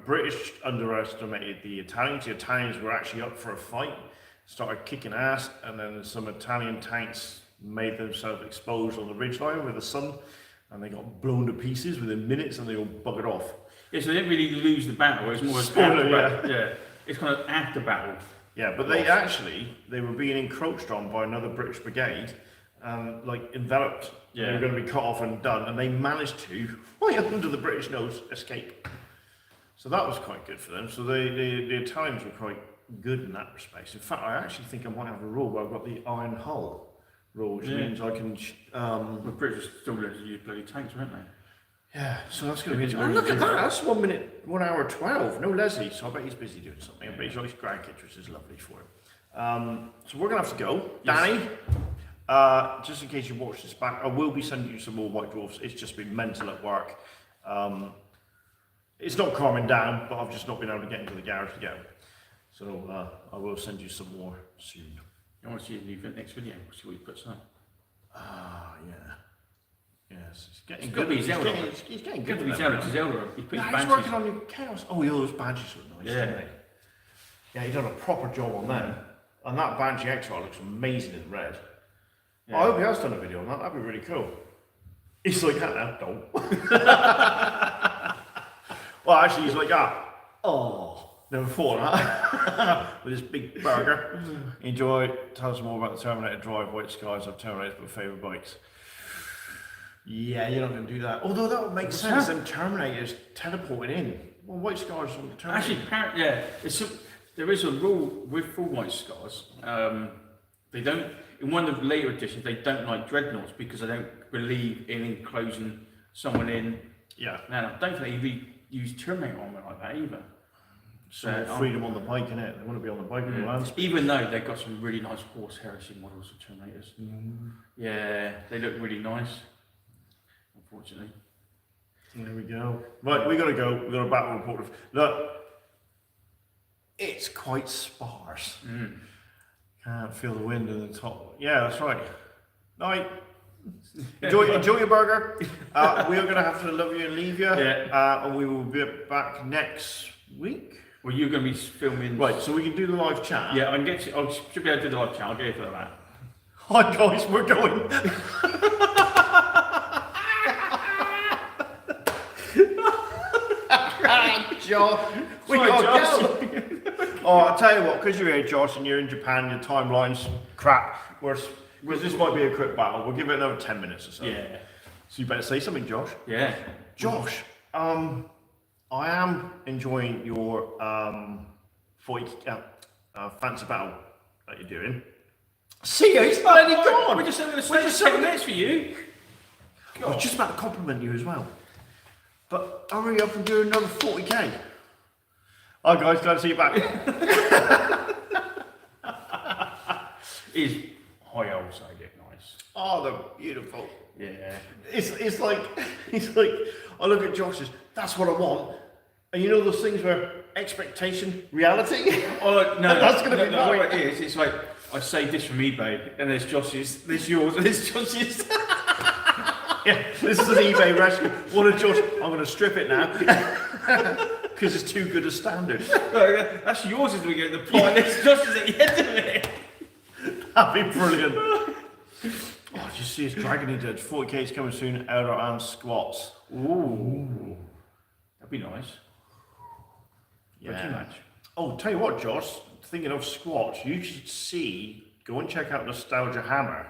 British underestimated the Italians. The Italians were actually up for a fight, started kicking ass, and then some Italian tanks made themselves exposed on the ridgeline with the sun, and they got blown to pieces within minutes, and they all buggered off. Yeah, so they didn't really lose the battle. It's more Spoiler, after battle. Yeah. It's kind of after battle. Yeah, but they were being encroached on by another British brigade, like enveloped. Yeah. They were going to be cut off and done, and they managed to, right under the British nose, escape. So that was quite good for them. So the Italians were quite good in that respect. In fact, I actually think I might have a rule where I've got the iron hull rule, which means I can. The British are still going to use bloody tanks, weren't they? Yeah, so that's going to be. Oh, look at that! That's 1 minute, 1 hour 12. No Leslie, so I bet he's busy doing something. I bet he's got his grandkids, which is lovely for him. So we're going to have to go. Yes. Danny, just in case you watch this back, I will be sending you some more White Dwarfs. It's just been mental at work. It's not calming down, but I've just not been able to get into the garage to get them. So I will send you some more soon. I want to see the next video. We'll see what he puts up. Yeah. Yes, it's getting It's good. got to be Zelda. He's getting Good good. to be at Zelda. that, To Zelda. He put his he's banshees. working on new chaos. Oh, yeah, those banshees look nice, Yeah. don't they? Yeah, he's done a proper job on them. And that Banshee Exile looks amazing in red. Yeah. I hope he has done a video on that. That'd be really cool. He's like that now. Don't. Well, actually, he's like that. Oh, never thought of that. With his big burger. Enjoy. Tell us more about the Terminator Drive. White Skies have Terminators, but favourite bikes. Yeah, you're not going to do that. Although that would make sense. Them Terminators teleporting in. Well, White Scars on the Terminator. Actually, yeah, there is a rule with full White Scars. They don't, in one of the later editions, they don't like dreadnoughts because they don't believe in enclosing someone in. Yeah. Now, I don't think they really use Terminator armor like that either. So freedom on the bike, innit? They want to be on the bike in the lands. Even though they've got some really nice horse heresy models of Terminators. Yeah, they look really nice. Unfortunately. There we go. Right, we got to go. We got a battle report. Look, it's quite sparse. Can't feel the wind in the top. Yeah, that's right. Night. Enjoy your burger. We are going to have to love you and leave you. Yeah. And we will be back next week. Well, you're going to be filming. Right, so we can do the live chat. Yeah, I can get. I should be able to do the live chat. I'll get you for that. Hi guys, we're going. Josh, we Sorry, got Josh. go. Oh, I'll tell you what, because you're here, Josh, and you're in Japan, your timeline's crap. This might be a quick battle. We'll give it another 10 minutes or so. Yeah. So you better say something, Josh. Yeah. Josh, I am enjoying your 40 fancy battle that you're doing. See you, it's bloody gone. We're just having a 7 minutes for you. I was just about to compliment you as well. But hurry up and do another 40k. Hi guys, glad to see you back. Is high old side it nice? Oh, they're beautiful. Yeah. It's like I look at Josh's. That's what I want. And you know those things where expectation, reality. Oh no, that's going to be no, what it is. It's like I saved this from eBay, and there's Josh's, there's yours, and there's Josh's. Yeah, this is an eBay rescue. One of Josh. I'm going to strip it now because it's too good a standard. No, that's yours as we get the point. There's Josh's at the end of it. That'd be brilliant. Oh, did you see his dragon he did? 40k is coming soon. Outer and squats. Ooh, that'd be nice. Yeah. Match. Oh, tell you what, Josh. Thinking of squats, you should go and check out Nostalgia Hammer.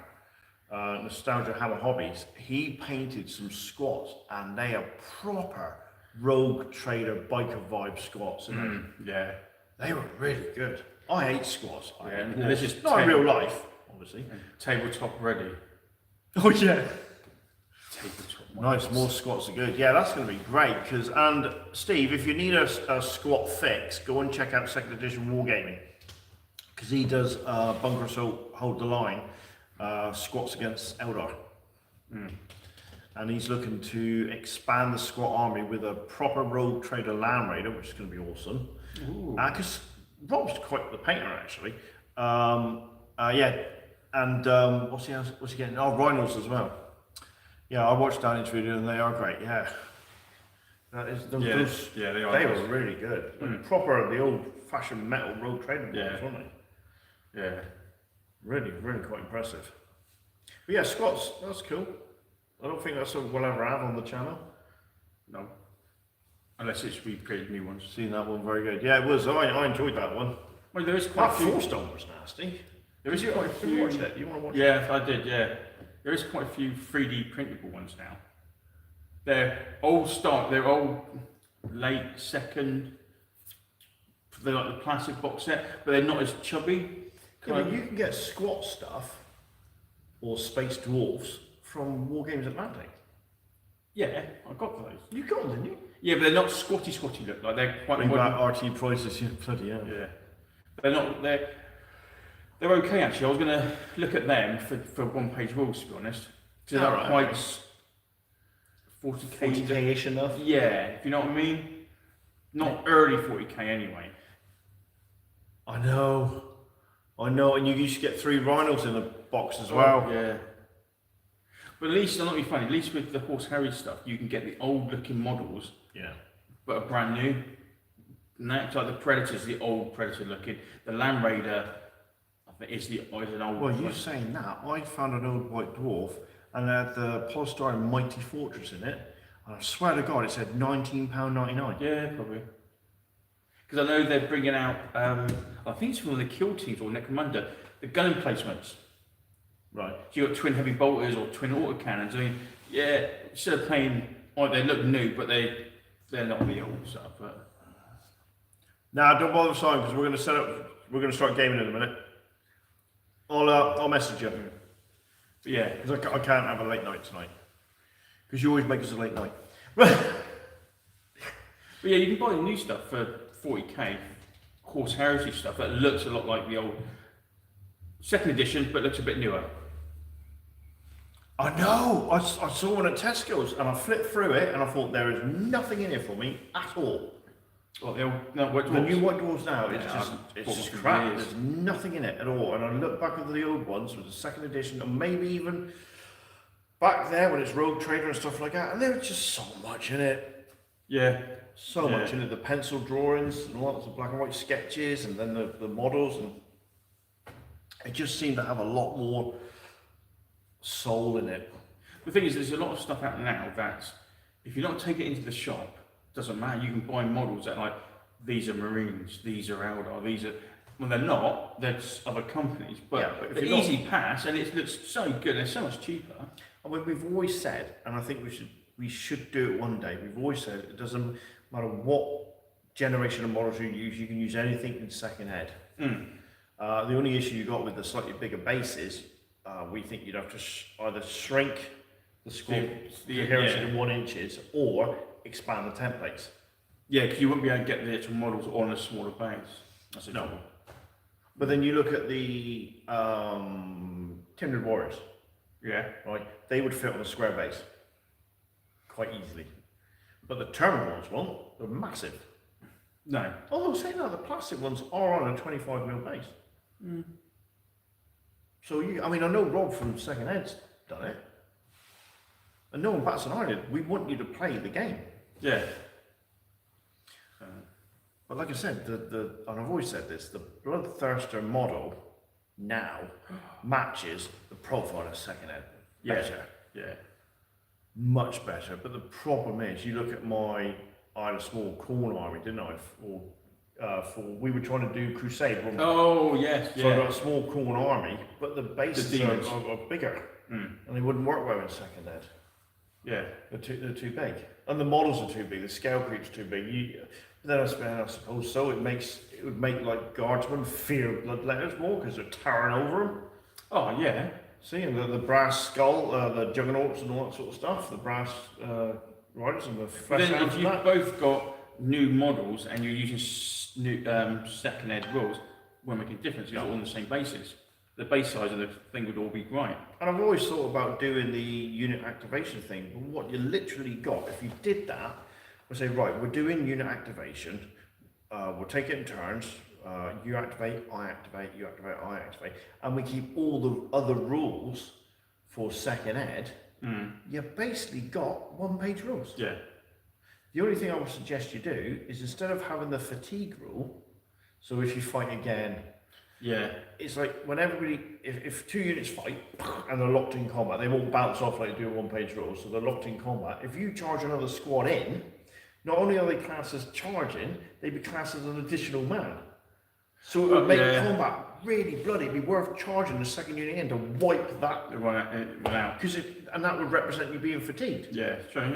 Nostalgia Hammer Hobbies. He painted some squats, and they are proper Rogue Trader biker vibe squats. Yeah. They were really good. I hate squats. And this is not in real life, obviously. Tabletop ready. Oh yeah. Tabletop. Nice, more squats are good. Yeah, that's going to be great. And Steve, if you need a squat fix, go and check out 2nd Edition Wargaming, because he does Bunker Assault, Hold the Line, squats against Eldar. And he's looking to expand the squat army with a proper Rogue Trader Land Raider, which is going to be awesome. Because Rob's quite the painter, actually. Yeah, and what's he getting? Oh, rhinos as well. Yeah, I watched Danny's video and they are great. Yeah, that is those. Yeah, they are. They were really good. Like proper the old-fashioned metal Rogue Trader ones, weren't they? Yeah. Really, really quite impressive. But yeah, squats. That's cool. I don't think that's something we'll ever have on the channel. No. Unless it's recreated new ones. Seen that one, very good. Yeah, it was. I enjoyed that one. Well, there is quite That a few. 4-stone was nasty. There is quite a Have you few. watched it? You want to watch it? Yeah, I did. Yeah, there is quite a few 3D printable ones now. They're old stock. They're old, late second. They're like the plastic box set, but they're not as chubby. Yeah, but you can get squat stuff or space dwarfs from Wargames Atlantic. Yeah, I got those. You got them, didn't you? Yeah, but they're not squatty look like they're quite Bring modern. back RT prices, yeah, bloody hell. Yeah, they're not. They're okay actually. I was going to look at them for one-page rules, to be honest. Because they're not quite 40k. 40k-ish enough? Yeah, if you know what I mean. Not early 40k anyway. I know, and you used to get 3 rhinos in a box as well. Yeah. But at least, I'll not be funny, at least with the Horse Harry stuff, you can get the old-looking models, Yeah. but are brand new. And that's like the Predator's the old Predator looking. The Land Raider, I think, is an old. Well, you saying that, I found an old white dwarf and it had the polystyrene Mighty Fortress in it, and I swear to God, it said £19.99. Yeah, probably. Because I know they're bringing out, I think it's from the Kill Teams or Necromunda, the gun emplacements. Right. So you've got twin heavy bolters or twin autocannons. I mean, yeah, instead of playing, they look new, but they're not the old stuff. But Now, don't bother signing because we're going to start gaming in a minute. I'll message you. But yeah, Because I can't have a late night tonight. Because you always make us a late night. But yeah, you can buy the new stuff for 40k, Horse Heritage stuff that looks a lot like the old 2nd edition, but looks a bit newer. I know. I saw one at Tesco's and I flipped through it and I thought there is nothing in it for me at all. Well, the new white dwarves now, it's Yeah, just I've it's bought just them for crap. years. There's nothing in it at all. And I look back at the old ones with the 2nd edition, and maybe even back there when it's Rogue Trader and stuff like that, and there was just so much in it. Yeah. So much in it. The pencil drawings and lots of black and white sketches, and then the models, and it just seemed to have a lot more soul in it. The thing is, there's a lot of stuff out now that if you don't take it into the shop, doesn't matter. You can buy models that like these are Marines, these are Eldar, these are. Well, they're not. They're just other companies, but Yeah, but if they're you're not- easy pass, and it looks so good. They're so much cheaper. I mean, we've always said, and I think we should do it one day. We've always said it doesn't matter what generation of models you use. You can use anything in second ed. The only issue you got with the slightly bigger bases, we think you'd have to either shrink the square coherence to 1 inches or expand the templates. Yeah, because you wouldn't be able to get the actual models on a smaller base. That's a trouble. But then you look at the Timbered Warriors. Yeah. Right, they would fit on a square base quite easily. But the Terminals one, they're massive. No. Although saying that, the plastic ones are on a 25mm base. So I mean, I know Rob from Second Ed's done it, and no one bats an eyelid. We want you to play the game. Yeah. But like I said, and I've always said this, the Bloodthirster model now matches the profile of Second Ed. Better. Yeah. Much better. But the problem is, you look at I had a small corn army, didn't I? We were trying to do Crusade. Wasn't we? Oh, yes. So I got a small corn army, but the bases are bigger, and they wouldn't work well in Second Ed. Yeah. They're too big. And the models are too big, the scale creep's too big. Then I suppose so. It would make like guardsmen fear bloodletters more because they're towering over them. Oh yeah. See, and the brass skull, the juggernauts and all that sort of stuff, the brass riders and the flesh Then hounds if and you've that. both got new models and you're using new second ed rules, won't make a difference. It's all on the same basis. The base size of the thing would all be right. And I've always thought about doing the unit activation thing, but what you literally got, if you did that, we'll say, right, we're doing unit activation, we'll take it in turns, you activate, I activate, you activate, I activate, and we keep all the other rules for second ed, you basically got one-page rules. Yeah. The only thing I would suggest you do is instead of having the fatigue rule, so if you fight again, yeah, it's like when everybody, if 2 units fight and they're locked in combat, they won't bounce off like they do a one-page rule, so they're locked in combat. If you charge another squad in, not only are they classed as charging, they'd be classed as an additional man. So it would make combat really bloody. It'd be worth charging the second unit in to wipe that out. And that would represent you being fatigued. Yeah, true,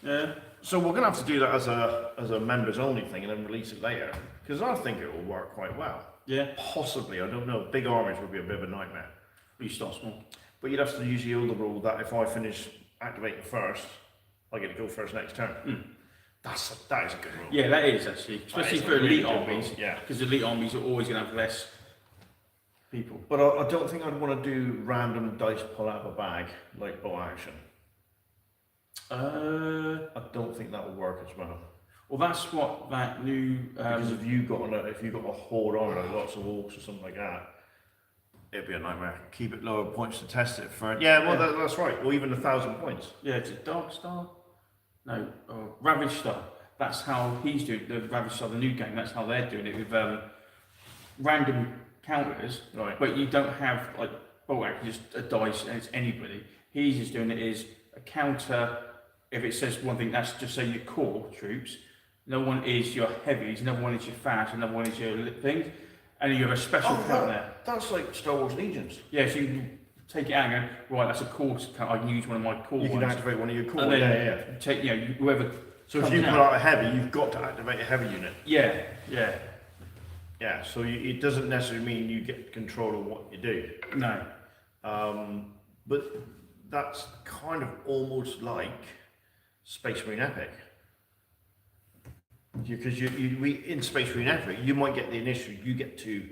yeah. So we're gonna have to do that as a members only thing and then release it later. Because I think it will work quite well. Yeah. Possibly, I don't know. Big armies would be a bit of a nightmare. You start small. But you'd have to use the older rule that if I finish activating first, I get to go first next turn. That is a good rule. Yeah, that is actually, especially for elite armies. Yeah. Because elite armies are always going to have less people. But I don't think I'd want to do random dice pull out of a bag like bow action. I don't think that would work as well. Well, that's what that new. Because if you got a horde on like lots of orcs or something like that, it'd be a nightmare. Keep it lower points to test it for. Yeah, well that's right. Or even 1,000 points. Yeah, it's a Dark Star. No, Ravage Star. That's how he's doing the Ravage Star, the new game. That's how they're doing it with random counters. Right. But you don't have like bolt action, just a dice, and it's anybody. He's just doing it is a counter. If it says one thing, that's just say your core troops. No one is your heavies. No one is your fast. Another one is your thing. And you have a special count there. That's like Star Wars Legions. Yeah, so you can take it out and go, right, that's a core count. I can use one of my core ones. You can activate one of your core. And then take, whoever. So if you pull out a heavy, you've got to activate a heavy unit. Yeah. Yeah, so it doesn't necessarily mean you get control of what you do. No. But that's kind of almost like Space Marine Epic. Because in Space Marine Epic, you might get the initiative, you get to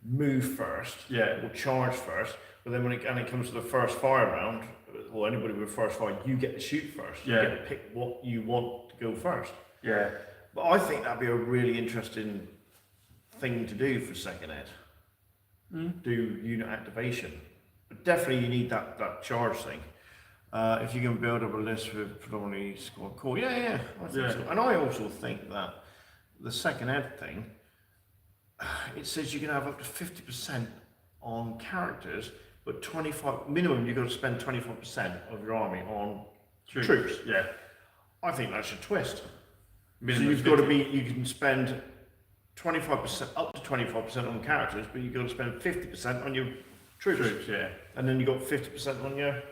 move first, or charge first, but then when it comes to the first fire round, or anybody with first fire, you get to shoot first. You get to pick what you want to go first. Yeah. But I think that'd be a really interesting thing to do for second ed. Do unit activation. But definitely you need that charge thing. If you can build up a list with predominantly squad core, I think so. And I also think that the second ed thing, it says you can have up to 50% on characters, but 25 minimum you've got to spend 25% of your army on troops. Yeah. I think that's a twist. Minimum so you've got to be, you can spend 25%, up to 25% on characters, but you've got to spend 50% on your troops. Yeah. And then you've got 50% on your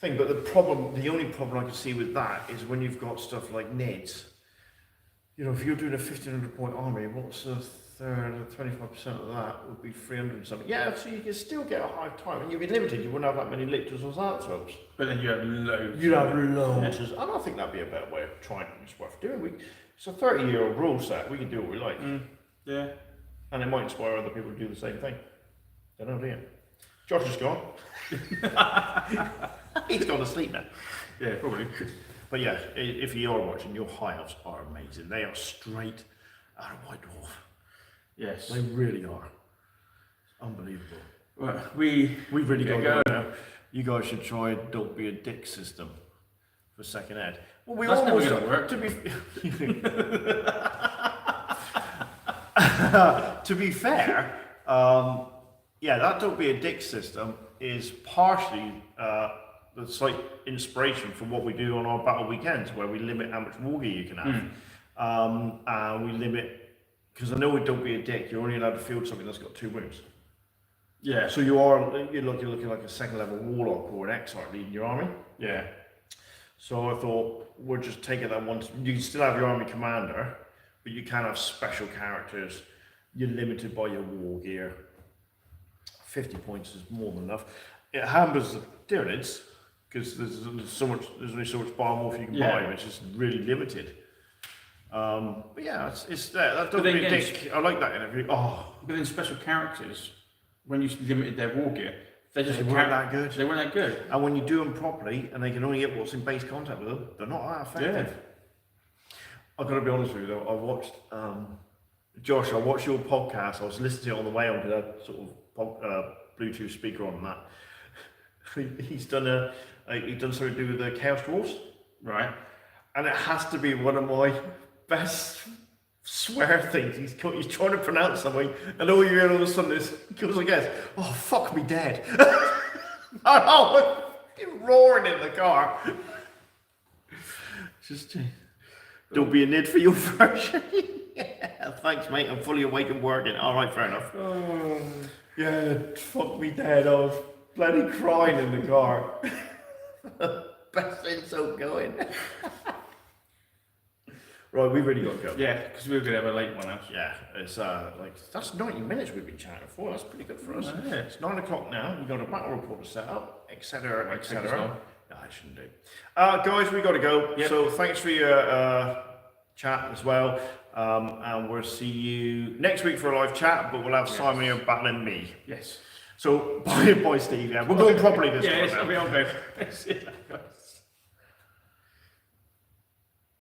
thing. But the only problem I can see with that is when you've got stuff like NIDs. You know, if you're doing a 1500 point army, what's a third, 25% of that would be 300 and something. Yeah, so you can still get a high time, and you'd be limited. You wouldn't have that many lictors or Zartobes. But then you have loads. You'd have loads. And I think that'd be a better way of trying it. It's worth doing. It's a 30-year-old rule set. We can do what we like. Yeah. And it might inspire other people to do the same thing. Don't know, do you? Josh is gone. He's gone to sleep now. Yeah, probably. But yeah, if you are watching, your high elves are amazing. They are straight out of White Dwarf. Yes. They really are. It's unbelievable. Well, we've really got to go now. You guys should try Don't Be a Dick system for second ed. Well, we That's almost never gonna work. To be fair, yeah, that Don't Be a Dick system is partially the slight inspiration for what we do on our battle weekends, where we limit how much war gear you can have. And we limit, because I know with Don't Be a Dick, you're only allowed to field something that's got 2 wounds. Yeah. So you're looking like a second level warlock or an Exarch leading your army. Yeah. So I thought we'll just take it that once. You can still have your army commander, but you can have special characters. You're limited by your war gear. 50 points is more than enough. It hampers the Tyranids, because there's only so much biomorph you can buy, which is really limited. But yeah, it's there. That Don't Be a Dick. I like that in every. Oh, but then special characters, when you limited their war gear, they just weren't that good. They weren't that good. And when you do them properly, and they can only get what's in base contact with them, they're not that effective. Yeah. I've got to be honest with you though. I watched Josh. I watched your podcast. I was listening to it on the way on because I had sort of Bluetooth speaker on and that. He's done something to do with the Chaos Dwarfs, right? And it has to be one of my best swear things. He's trying to pronounce something, and all you hear all of a sudden is, goes like this, "Oh, fuck me dead." Oh, roaring in the car. Just don't be a nid for your version. Yeah, thanks, mate. I'm fully awake and working. All right, fair enough. Oh, yeah, fuck me dead. I was bloody crying in the car. Best insult going. Right, we've really got to go. Yeah, because we were going to have a late one else. Yeah, it's like, that's 90 minutes we've been chatting for. That's pretty good for us. Yeah. It's 9 o'clock now. We've got a battle report to set up, etc., etc. No, I shouldn't do. Guys, we got to go. Yep. So thanks for your chat as well. And we'll see you next week for a live chat, but we'll have Simon here battling me. Yes. So bye, Steve. Yeah, we're going properly this time. Yeah, it's going to be on.